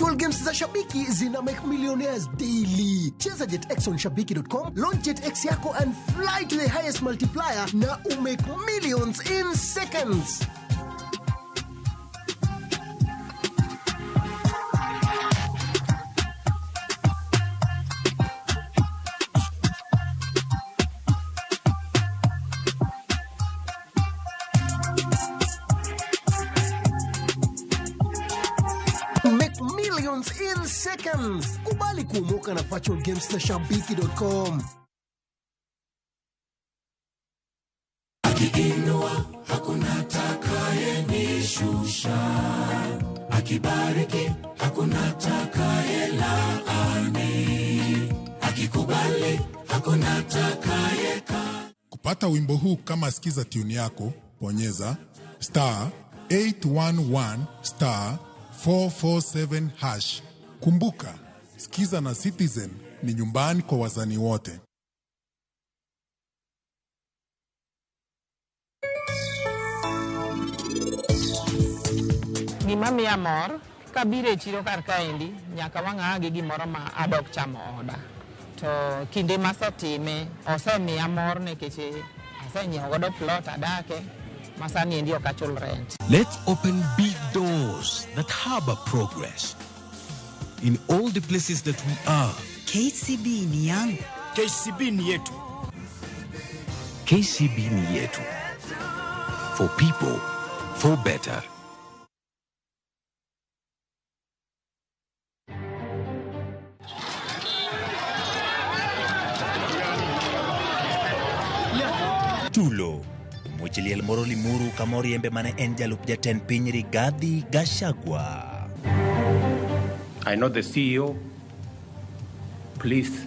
Speaker 10: Virtual games za Shabiki zina make millionaires daily. Cheza JetX on shabiki.com, launch JetX yako and fly to the highest multiplier na make millions in seconds. In seconds. Kubali kuomoka na virtual games na shabiki.com.
Speaker 9: Akiinua hakuna atakayemshusha, akibariki hakuna atakayelaani, akikubali hakuna atakayeka.
Speaker 11: Kupata wimbo huu kama sikiza tune yako, bonyeza *811*447#. Kumbuka, sikiza na Citizen ni nyumbani kwa wazani wote.
Speaker 12: Gima miya mor kabiro e chiro kar kaendi nyaka wang'a gi gimoro ma adok chamo oda. To kinde masetime osemiya mor nikech asenyiewo godo plot adake masani endi ok achul rent.
Speaker 13: Let's open big doors that harbor progress in all the places that we are.
Speaker 14: KCB ni yangu.
Speaker 13: KCB ni yetu. KCB ni yetu. For people, for better.
Speaker 15: Tulo Mochiliel moro limuru kamoriembe mane en jalup jatend piny Rigathi Gachagua.
Speaker 16: I know the CEO. Please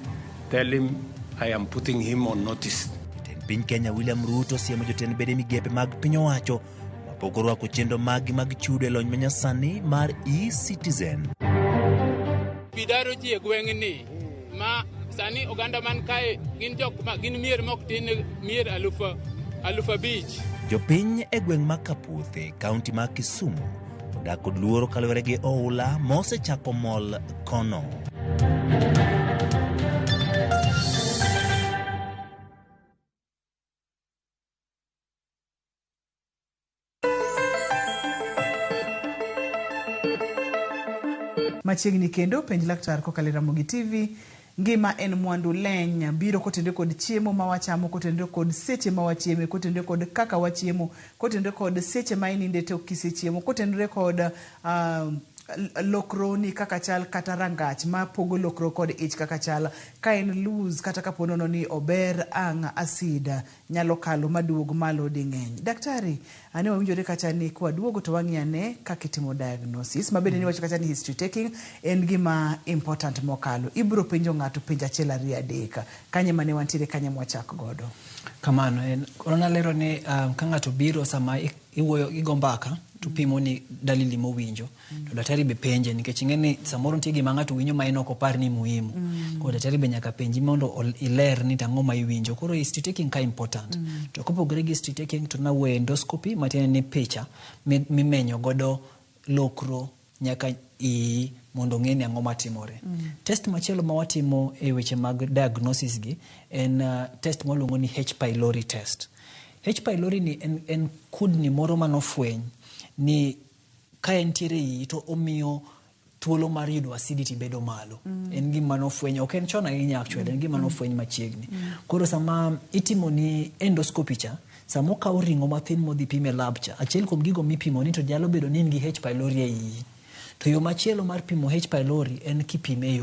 Speaker 16: tell him I am putting him on notice.
Speaker 15: Jatend piny Kenya William Ruto siemo jotend bede migepe mag piny owacho mapok orwako chenro mag chudo e lony manyasani mar e-Citizen.
Speaker 17: Pidaro ji e gweng'ni ma sani oganda man kae gin mier mok tin mier alufa bich.
Speaker 15: Jopiny e gweng' ma Kaputhe, kaunti ma Kisumu, odak kod luoro kaluwore gi oula mosechako mol kono.
Speaker 1: Machiegni kendo penj laktar kokalo Ramogi TV. Ngima en mwandu leny biro kotende kod chiemo ma wachamo, kotende kod seche ma wachieme, kotende kod kaka wachiemo, kotende kod seche ma ininde tok kisechiemo, kotende kod lokroni kaka chal kata rangach ma pogo lokro kod ich kaka chal ka en loose kata kaponono ni ober ang acid nyalo kalo maduog malo ding'eny. Daktari, ane wawinjore kacha ni kwa duogo to wang'iane kakitimo diagnosis mabende ni wacho kacha ni history taking en gima important mokalo. Ibro penjo ng'ato penja achiel ariyo adek kanye mane wantiere kanye mwachak godo.
Speaker 2: Kamano en korona lero ni ka ng'ato biro sama iwuoyo igombaka tupimo ni dalili mowinjo to daktari be penje nikech ing'eni samoro nitie gima ng'ato winjo ma en ok opar ni muhimu ko daktari be nyaka penji mondo iler ni tang'o ma iwinjo. Koro history taking ka important to kopogore gi history taking to nawe endoscopy matiende ni picha mimenyo godo lokro nyaka mondo ng'eni ang'o matimore. Test machielo ma watimo e weche mag diagnosis gi en test maluongo ni H pylori test. H pylori ni en kudni moro manofweny ni ka entiere yi to omiyo thuolo mar yudo acidity bedo malo. En gima nofweny, ok en chon ahinya actually, en gima nofweny machiegni. Koro sama itimo ni endoscopy cha, sama okawo ring'o mathin modhi pime lab cha, achiel kuom gigo mipimo ni to nyalo bedo ni in gi H pylori e iyi. To yo machielo mar pimo H pylori en kipime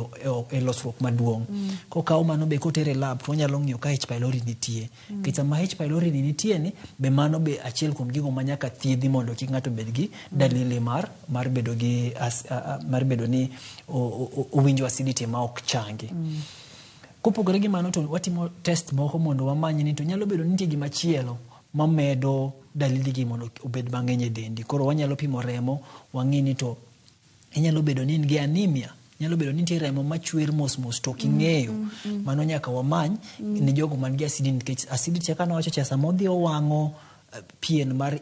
Speaker 2: e losruok maduong'. Kokawo mano be kotere lab to nyalo ng'iyo ka H pylori nitie. Kech sama H pylori nitie ni be mano be achiel kuom gigo manyaka thiedhi mondo kik ng'ato bed gi dalili mar bedo gi mar bedo ni owinjo acidity ma ok changi. Kopogore gi mano to watimo test moko mondo wamany ni to nyalo bedo nitie gima chielo mamedo dalili gi mondo obed mang'eny e dendi. Koro wanyalo pimo remo wang'i ni to inyalo bedo ni in gi anemia, nyalo bedo ni nitie remo machwer mos to king'eyo mano nyaka wamany ni jogo man gi acidity nikech acidity kaka nawacho cha sama odhi owang'o pien mar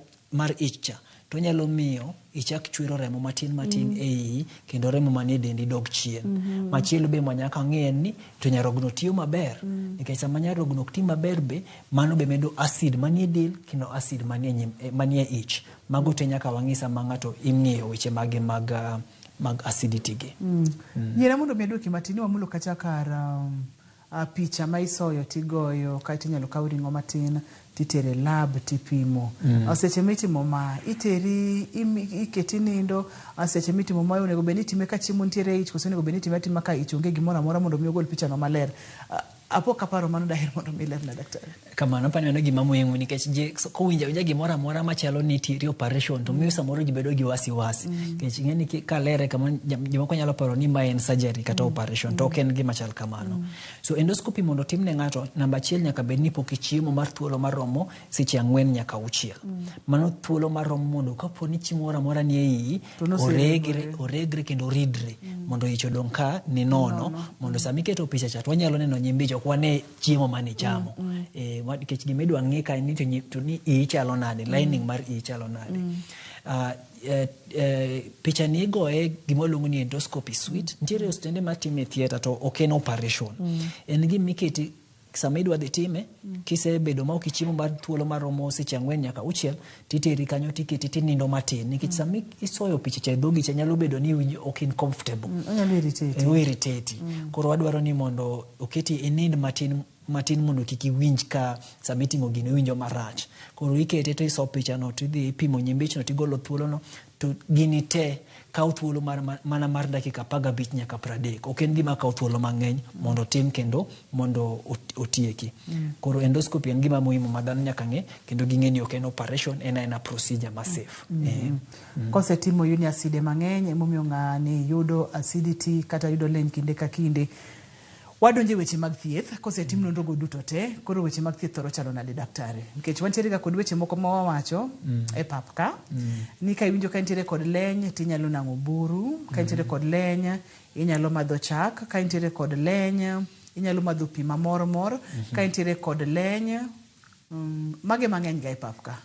Speaker 2: ich cha to nyalo miyo ichak chwero remo matin ei kendo remo manie dendi dog chien. Machielo be manyaka ng'en ni to nyarogno tiyo maber nikech sama nyarogno tiyo maber be mano be medo acid manie del kendo acid manie ich. Mago te nyaka wang'isa ma ng'ato ing'iyo weche mage mag acidity gi.
Speaker 1: Yera mondo mi aduoki matin wamulo kacha kar picha ma isoyo tigoyo kaito inyalo kaw ring'o matin titere lab tipimo. Seche mitimo ma iteri iketi nindo, seche mitimo ma onego bed ni time ka chiemo ntiere ich koso onego bed ni time atima ka ich onge gimoro amora mondo mi ogol picha no maler. Apo kaparo mano daher mondo mi ler na daktari.
Speaker 2: Kamano paneno gima moyengo nikech je kowinja gimoro amora machalo ni tiri operation to miyo samoro ji bedo gi wasi. Nikech ng'eni ka lere kamano joma ko nyalo paro ni ma en surgery kata operation to ken gima chal kamano. So endoscopy mondo timne ng'ato namba 1 nyaka bed ni pok chiemo mar thuolo maromo seche 4 nyaka 6. Mano thuolo maromo mondo kapo ni chiemo moro amora ni ei oregre kendo ridre mondo ich odong ka ni nono mondo sami keto picha cha to nyalo neno nyimbicho kwane chiemo mane chamo. Nikech gimedwa ng'e ka ni to ni ichalo nade, lining mar ichalo nade. Picha ni goe gimoluongo ni endoscopy suite. Nitiere ostende matime theater to ok en operation. En gimiketi sama idwa dhi time kisebedo ma okichiemo mar thuolo maromo seche 4 nyaka 6 titeri kanyo tiketi tinindo matin nikech sama isoyo picha cha dhogi cha nyalo bedo ni ok in comfortable. Nyalo irritate. Koro wadwaro ni mondo oketi inind matin mondo kiki winj ka sama itimo gino winjo marach. Koro ikete to iso picha no tidhi ipimo nyimbicho no tigolo thuolo no to gini te kaw thuolo mana mar dakika 15 nyaka 30. Ok en gima kaw thuolo mang'eny mondo tim kendo mondo otieki. Koro endoscopy en gima muhimu ma dhano nyaka ng'e kendo ging'e ni ok en operation en a procedure ma safe.
Speaker 1: Kosetimo yuni acide mang'eny emomiyo ng'ani yudo acidity kata yudo len kinde ka kinde. Wadonje weche mag thieth kosetim nonro go duto te. Koro weche mag thieth thoro chalo nade daktari? Nikech wantiere ga kod weche moko ma wawacho e pap ka ni ka iwinjo ka intiere kod leny tinyalo nang'o buru, ka intiere kod leny inyalo madho chak, ka intiere kod leny inyalo madho pi mamor, ka intiere kod leny mage mang'eny ga e pap ka.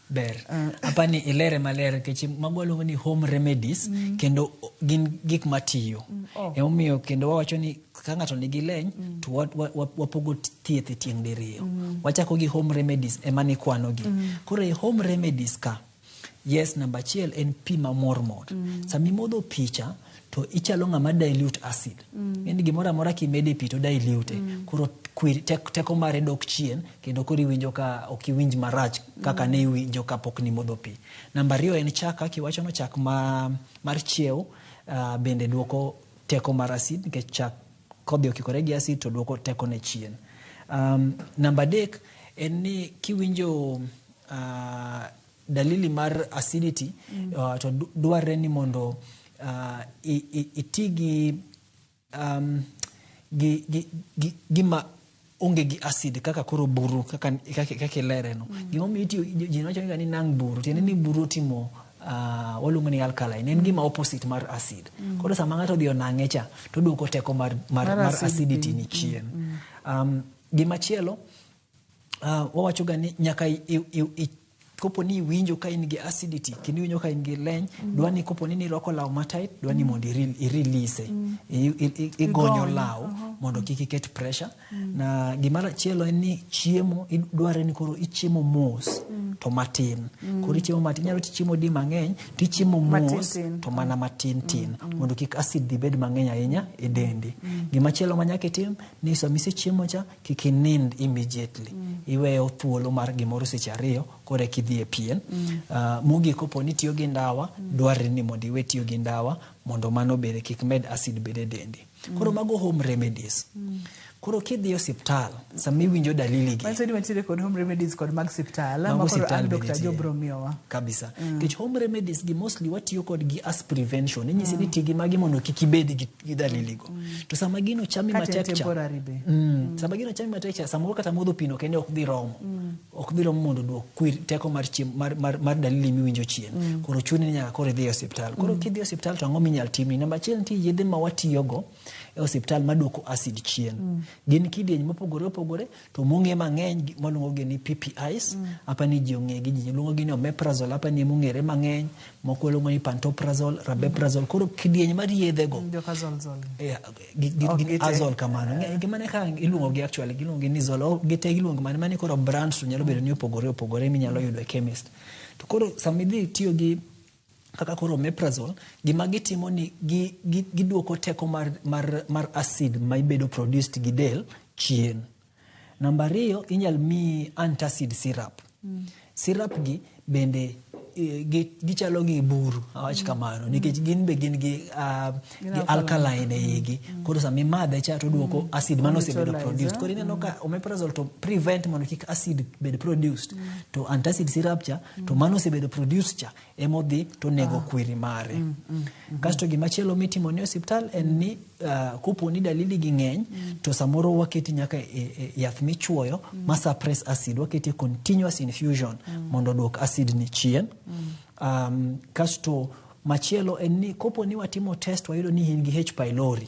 Speaker 2: Ber. Apani ilere malere kechi magwaluongo ni home remedies kendo gin gik matiyo. Emomiyo kendo wawacho ni ka ng'ato nigi leny to wapogo thieth e tieng' diriyo. Wachako gi home remedies ema ni kwano gi. Koro home remedies ka yes namba 1 en pi mamor. Sami modho picha to ichalo ng'ama dilute acid. En gimoro amora kimede pi to dilute. Koro teko mare dok chien kendo koro iwinjo ka ok iwinj marach kaka ne iwinjo kapok ni modho pi. Namba 2 en chak kaka iwacho no chak mar chiew bende duoko teko mar acid nikech chak kodhi okikore gi acid to duoko teko ne chien. Namba 3 en ni kiwinjo dalili mar acidity to dwarre ni mondo itigi gima onge gi acid kaka koro buru kaka lere no. Gima mitiyo jino wacho ni nang buru tiende ni buru timo waluongo ni alkaline en gima opposite mar acid. Koro sama ng'ato dhi onang'e cha to duoko teko mar acidity ni chien. Gima chielo wawacho ga ni nyaka kopo ni winjo ka in gi acidity kendo winjo ka in gi leny dwani kopo ni roko law matait dwani mondo i-release igonyo law mondo kikiket pressure. Na gimara chielo en ni chiemo idware ni koro ichiemo mos to matin. Koro ichiemo matin nyalo chiemo di mang'eny to ichiemo mos to mana matin mondo kik acid dhi bed mang'eny ahinya e dendi. Gima chielo manyaka itim ni sama isechiemo cha kik inind immediately. Iweyo thuolo mar gimoro seche 2 kore kidhi e pien. Mugi kopo ni tiyo gi ndawa dwarre ni mondo iwe tiyo gi ndawa mondo mano bede kik med acid bede dendi. Koro mago home remedies. Koro kidhi e osiptal sami winjo dalili gi.
Speaker 1: Manso ni wachire kod home remedies kod mag osiptal ma koro an Dr. Jobro miyowa.
Speaker 2: Kabisa. Kech home remedies gi mostly watiyo kod gi as prevention. Inyisi ni tigi magi mondo kikibedi gi dalili go. To sama gino chami matek cha. Sama gino chami matek cha samoro kata modho pino kende ok dhi romo. Ok dhi romo mondo duok kwir teko mar dalili miwinjo chien. Koro chuni nyaka koro dhi e osiptal. Koro kidhi e osiptal to ang'o minyal timi? Namba 1 ti yedhe ma watiyo go e osiptal maduoko acid chien. Gin kidieny mopogore opogore to mong'e mang'eny moluongo gi ni PPIs, apa ni ji ong'e gi ji luongo gi ni omeprazole, apa ni mong'ere mang'eny, moko luongo ni pantoprazole, rabeprazole. Koro kidieny mar yedhe go azol kamano. Gimane ka iluongo gi actually giluongo gi ni zol, gite giluongo mane koro brands to nyalo bedo ni opogore minyalo yudo e chemist. To koro samidhi tiyo gi kaka koro omeprazole, gima gitimo ni giduoko teko mar acid ma ibedo produced gi del chien. Namba 2 inyal mi antacid syrup. Syrup gi bende gichalo gi buru awach kamano nikech gin gi alkaline e igi. Koro sami madhe cha to duoko acid mano osebedo produced. Koro ineno ka omeprazole to prevent mondo kik acid bed produced, to antacid syrup cha to mano osebedo produced cha emodhi to nego kwiri mare. Kasto gimachielo mitimo ne osiptal en ni kopo ni dalili gi ng'eny to samoro waketi nyaka yath michuoyo ma suppress acid, waketi continuous infusion mondo duok acid ni chien. Kasto machielo en ni kopo ni watimo test wayudo ni in gi H. pylori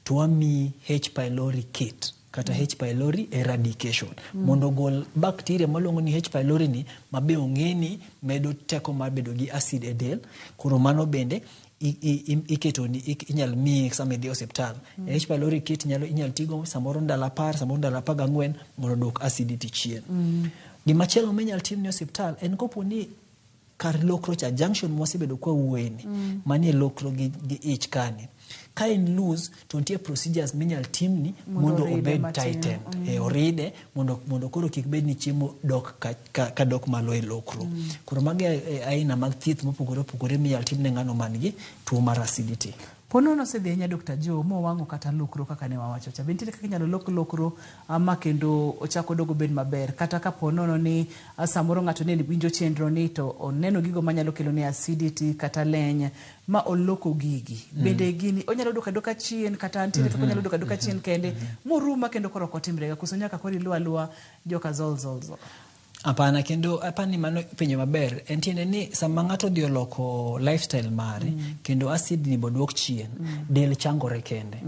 Speaker 2: to wami H. pylori kit kata H. pylori eradication mondo gol bacteria maluongo ni H. pylori ni mabe ong'eni medo teko mar bedo gi acid e del. Koro mano bende iketo ni inyal mi sama idhi osiptal. H. pylori kit inyal tigo samoro ndalo 10 samoro ndalo 14 mondo duok acidity chien. Gimachielo minyal tim ni osiptal en kopo ni kar lokro cha junction mosebedo kwa uweni manie lokro gi ich kani ka in loose to nitie procedures minyal timni mondo obed tighten oride mondo koro kik bed ni chiemo dok ka dok malo e lokro. Koro mage aina mag thieth mopogore opogore minyal timne ng'ano man gi tuo mar acidity.
Speaker 1: Ponono se dhia Dr. Joe mo wango kata lokro kaka ne wawacho cha bentire kaka nyalo lokro ama kendo ochako dogo bed maber kata ka ponono ni samoro ng'ato ne winjo chenro ni to oneno gigo manyalo kelo ne acidity kata leny ma oloko gigi bende gini onyalo doka chien kata antire to onyalo doka chien kende moruma kendo koro kotimrega kuso nyaka kori lwa joka zol.
Speaker 2: Apana kendo apani mano penyo maber entiende ni sama ng'ato dhi oloko lifestyle mare kendo acid ni boduok chien del changore kende.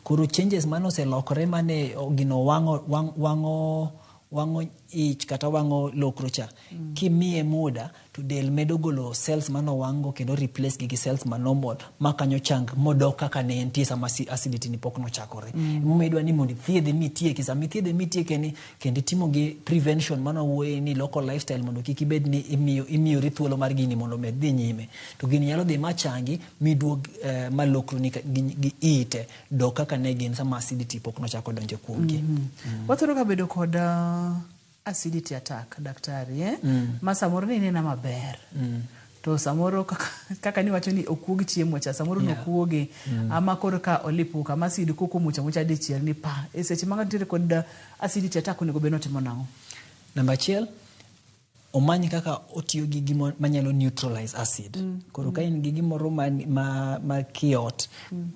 Speaker 2: Koro changes mano oselokore mane gino wango ich kata wango lokro cha kimie muda to del medo golo cells mano wango kendo replace gi cells manormal makanyo chang modok kaka ne entie sama acidity ni pok no chakore. Momedwa ni mondo thiedhe mitie kisami thiedhe mitie kendi timo gi prevention mano wuoye ni local lifestyle mondo kik ibed ni imiyo rithuolo mar gini mondo med dhi nyime to gini nyalo dhi machangi miduog malokro ni gi ite dok kaka ne gin sama acidity pok no chako donjo kuomgi.
Speaker 1: Wathoro ka bedo kod acidity attack daktari ma samoro ni nena maber to samoro kaka ni wacho ni okuogi chiemo cha samoro no okuogi ama koro ka olipuka ma acid koko mucha dichiel ni pa e seche manga dire kod acidity attack onego beno timo nango.
Speaker 2: Namba 1 omanyi kaka otiyo gi gimo manyalo neutralize acid. Koro ka in gi gimoro ma kiot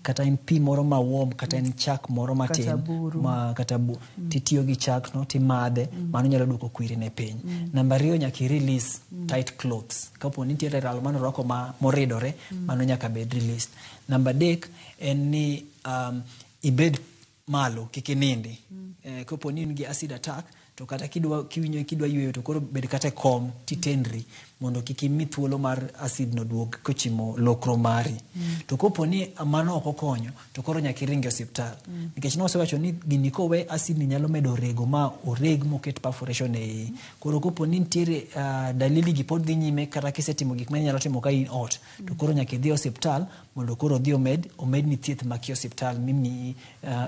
Speaker 2: kata in pi moro ma warm kata in chak moro matin ma kata titiyo gi chak no timadhe mano nyalo duoko kwiri ne piny. Namba 2 nyaka release tight clothes kapo ni tiere ral mano roko moridore mano nyaka bed released. Namba 3 en ni ibed malo kikinindi kapo ni in gi acid attack to kata kidwa yweyo to koro bed kata kom titenri mondo kikimi thuolo mar acid no duog kochimo lokro mari. To kopo ni mano ok okonyo to koro nyaka iringe osiptal nikech no osewacho ni gini kowe acid ni nyalo medo rego ma oreg moket perforation e koro kopo ni ntiere dalili gi pod dhi nyime kata kisetimo gik manyalo timo ka in ot to koro nyaka idhi osiptal mondo koro dhi omed ni thieth ma ki osiptal mimi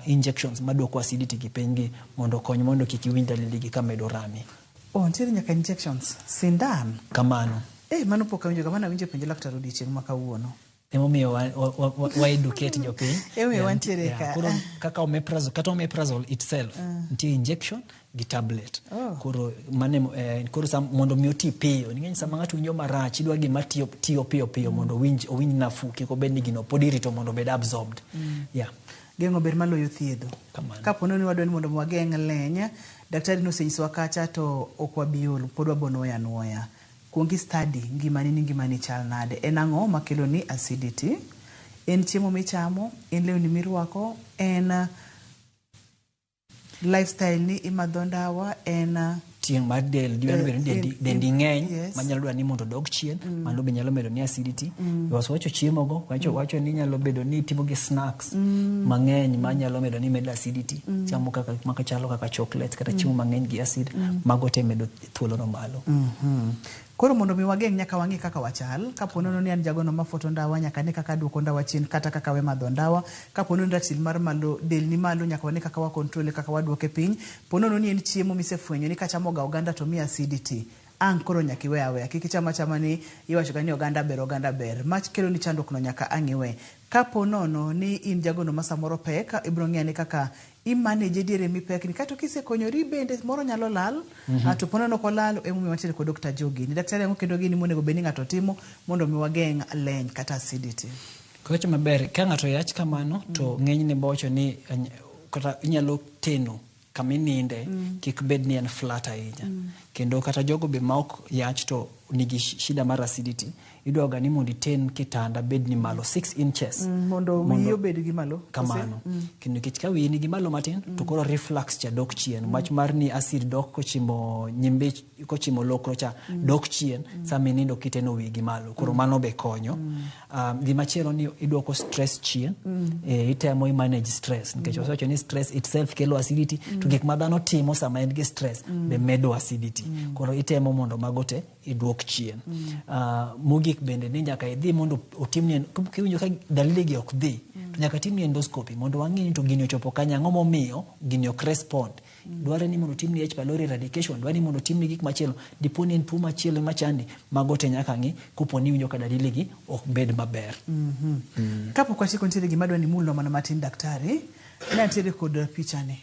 Speaker 2: injections maduoko acidity gi pengi mondo kony mondo kik iwinj dalili gi kamedo rami.
Speaker 1: Ntiere nyaka injections sindan
Speaker 2: kamano
Speaker 1: mano pok awinjo kamano awinjo penjo laktar odiochieng' ma kawuono
Speaker 2: emomiyo wa educate jopiny
Speaker 1: wantiere
Speaker 2: koro kaka omeprazole itself nitie injection gi tablet. Koro koro mondo mi oti piyo ning'eny sama ng'ato winjo marach idwa gima tiyo piyo mondo owinj nafu kik obed ni gino pod irito mondo obed absorbed.
Speaker 1: Geng'o ber maloyo thiedho. Kapo ni wadwa ni mondo wageng' leny daktari nosenyisowa kacha to ok wabiolo pod wabono nuoya kuongi study ngimani chal nade en ang'o makelo ni acidity en chiemo michamo, en lewni mirwako, en lifestyle ni imadho ndawa, en
Speaker 2: tieng mar del dwaro bedo ni dendi ng'eny manyalo dwaro ni mondo dog chien, mano be nyalo medo ni acidity. Wacho chiemo go, wacho ni nyalo bedo ni timo gi snacks mang'eny manyalo medo ni medo acidity. Chamo kaka makachalo kaka chocolate kata chiemo mang'eny gi acid, mago te medo thuolo no malo.
Speaker 1: Koro mondo mi wageng' nyaka wang'i kaka wachal, kapono ni an jagono mafoto ndawa nyaka ne kaka duoko ndawa chien kata kaka we madho ndawa, kapono ni ratil mar malo del ni malo nyaka wane kaka wa control kaka waduoke piny, pono ni en chiemo misefwenyo ni kachamo ga oganda to mi acidity. Ang koro nyaki we awe kiki chama ni iwacho gani oganda ber mach kelo ni chandok no nyaka angiwe kapono ni in jagono masamoro pek ibro ng'iyani kaka imanage diere mi pek ni kato kise konyori bende moro nyalo lal to ponono ko lal emu watere ko Dr. Jogi ni daktari ngo kendo gini monego beni ng'ato timo mondo mi wageng' leny kata acidity.
Speaker 2: Kocho maber ka ng'ato yach kamano to ng'eny ne bocho ni kata inyalo teno kamininde kik bed ni en flat ahinya kendo kata jogo be maok yach to nigi shida mar acidity idwaga ni mondo ten kitanda bed ni malo 6 inches
Speaker 1: mondo wiyo bed gi malo
Speaker 2: kamano kendo kichka wiyi ni gi malo matin to koro reflux cha dok chien mach mar ni acid dok kochimo nyimbe kochimo lokro cha dok chien sami nindo kiteno wiyi gi malo koro mano be konyo. Gima chielo ni idwoko stress chien itemo manage stress nikech wasewacho ni stress itself kelo acidity to gik ma dhano timo sama en gi stress be medo acidity koro itemo mondo magote idwok chien. Mogik bende ni nyaka idhi mondo otimni kiwinjo ka dalili gi ok dhi to nyaka timni endoscopy mondo wang'e ni to gini ochopo kanya ang'o momiyo gini ok respond. Dware ni mondo timni H. pylori eradication, dware ni mondo timni gik machielo diponi en tuo machielo machandi magote nyaka ng'i kuponi winjo ka dalili gi ok bed maber.
Speaker 1: Kapo kwa chiko ntiere gima dwa ni mulo mana matin daktari na ntiere kod pichani.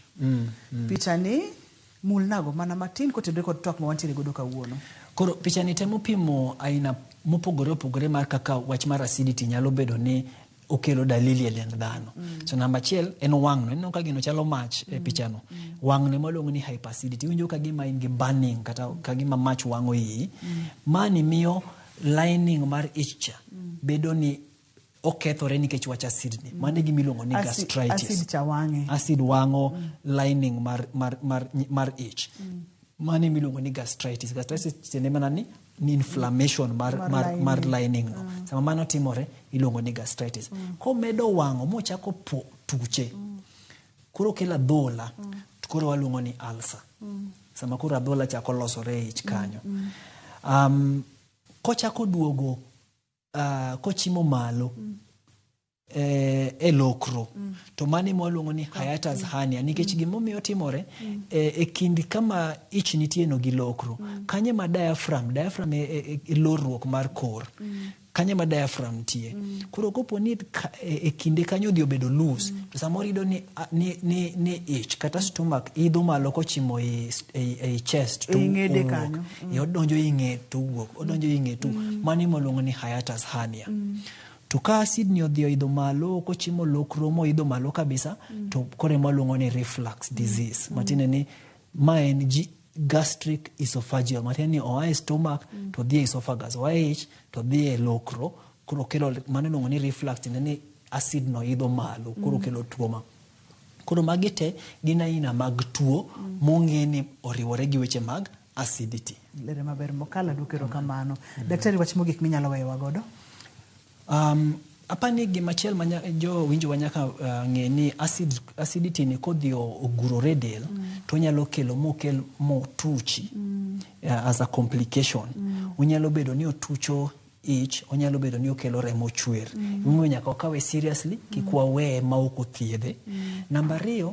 Speaker 1: Pichani mulnago mana matin kotedre kod tok ma wantiere godo kawuono.
Speaker 2: Koro pichani temo pimo aina mopogore mar kaka wach mar acidity nyalo bedo ni okelo dalili e dend dhano. So namba achiel en wang' no, eno ka gino chalo mach e pichano. Wang' ne maluongo ni hyperacidity. Winjo ka gima in gi burning kata ka gima mach wang'o iyi. Mani miyo lining mar ich bedo ni okethore nikech wach acid ni. Mane gima iluongo ni gastritis.
Speaker 1: Acid cha wang'e.
Speaker 2: Acid wang'o lining mar ich. Mane miluongo ni gastritis. Gastritis tiende mana ni inflammation mar lining no. Sama mano timore iluongo ni gastritis. Komedo wang'o mochako tuche. Koro kela dhola. Koro waluongo ni ulcer. Sama koro dhola chako losore ich kanyo. Kochako duogo kochimo malo e lokro to mani mwaluongo ni hiatus hernia nikech gimomiyo timore e kindi kama ich nitie no gi lokro kanye ma diaphragm e lorruok mar kor kanye ma diaphragm tie koro koponi e kinde kanyo dhi obedo loose to samoro ido ni ich kata stomach idho malo kochimo e chest to
Speaker 1: ing'ede kanyo
Speaker 2: odonjo ing'e to wuok odonjo ing'e to mani mwaluongo ni hiatus hernia. To ka acid ni odhi idho malo kochimo lokro mo idho malo kabisa to kore maluongo ni reflux disease matine ni ma en gastric esophageal matine ni oa stomach to dhi esophagus oa ich to dhi lokro koro kelo mano luongo ni reflux ni acid no idho malo koro kelo tuo ma koro magite gin aina mag tuo mong'e ni oriwore gi weche mag acidity.
Speaker 1: Lere maber mokala dukero kamano. Daktari wach mogik minyalo weyowa godo?
Speaker 2: Apani gima chiel jo winjo wanyaka ng'e ni acidity ni kodhi ogurore del to nyalo kelo mo tuchi as a complication. Unyalo bedo ni otucho ich, onyalo bedo ni okelo remo chwer. Nyaka okawe seriously kikwa we ma ok othiedhe. Namba 2,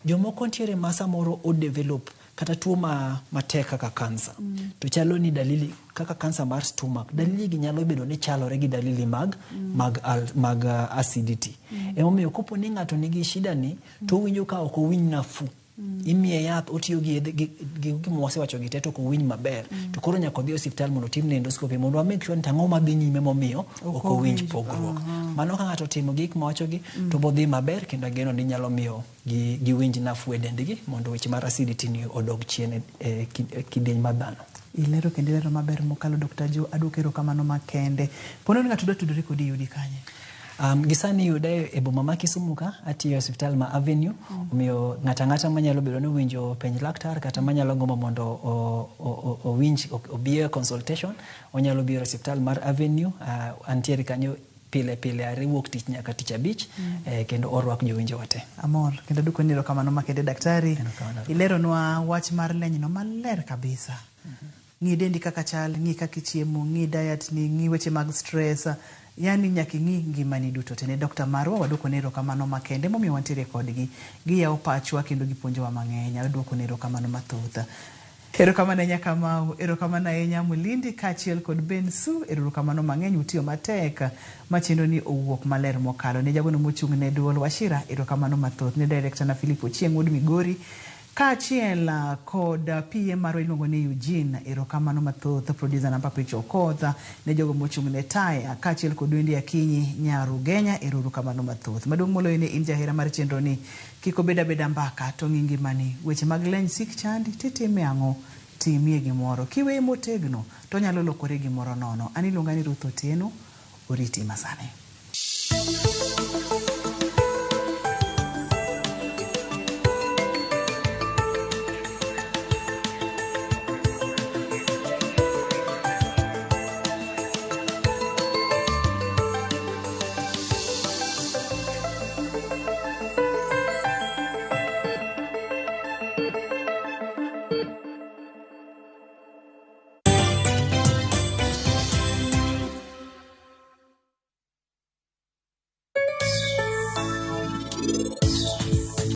Speaker 2: jomoko ntiere masa moro o develop kata tuo matek kaka kansa. To chalo ni dalili kaka kansa mar stomach. Dalili gi nyalo bedo ni chalore gi dalili mag acidity. Emomiyo kopo ni ng'ato nigi shida ni to winjo ka ok owinj nafu. Imiye yath otiyo gi gima wasewacho gi teto ko winj maber. To koro nyaka odhi osiptal mondo timne endoscopy mondo make sure ni tang'o madhi nyime momiyo ok owinj pogruok. Mano ka ng'ato timo gik mawacho gi to bodhi maber kendo geno ni nyalo miyo gi winj nafu e dendgi mondo weche mar acidity ni odog chien e kidieny mar dhano.
Speaker 1: Ilero kendo ilero maber mokalo Dr. Jo adwokero kamano makende. Pono ni ng'ato dwa tudore kodi yudi kanye?
Speaker 2: Gisani yude e boma ma Kisumu ka atiyo hospital ma Avenue omiyo ng'ata manyalo bedo ni winjo penj laktar kata manyalo gombo mondo owinj obiye consultation onyalo biro hospital mar Avenue antiere kanyo pile are wuok tich nyaka tich abich kendo orwak jowinjo wate.
Speaker 1: Amor kendo duko niro kamano makende daktari ileronwa wach mar lenyno maler kabisa. Ng'i dendi kaka chal, ng'i kaka ichiemo, ng'i diet ni, ng'i weche mag stress, yani nyaki ng'i ngimani duto tene. Dr. Marwa waduoko niro kamano makende momiyo wantiere kodgi giyawo pachwa kendo gipuonjowa mang'eny. Waduoko niro kamano mathoth. Erokamano nyaka mau, erokamano ahinya Mulindi kaachiel kod Bensu, erokamano mang'eny utiyo matek machendo ni owuok maler mokalo. Ne jagono mochung' ne duol Wachira, erokamano mathoth. Ne director na Philip Ochieng' Wuod Migori kaachiel kod PM marwa iluongo ni Eugene, erokamano mathoth. Producer na Papi Chokotha, ne jogo mochung' ne Taya kaachiel kod Wendi Akinyi Nyarugenya, erokamano mathoth. Maduong' moloyo ne in jahera mar chenro ni kiko beda mbaka to ng'i ngimani. Weche mag leny sik chandi titime ang'o, timie gimoro. Kiwe motegno to nyalo lokore gimoro nono. Ani luonga ni Ruth Otieno, oriti masane.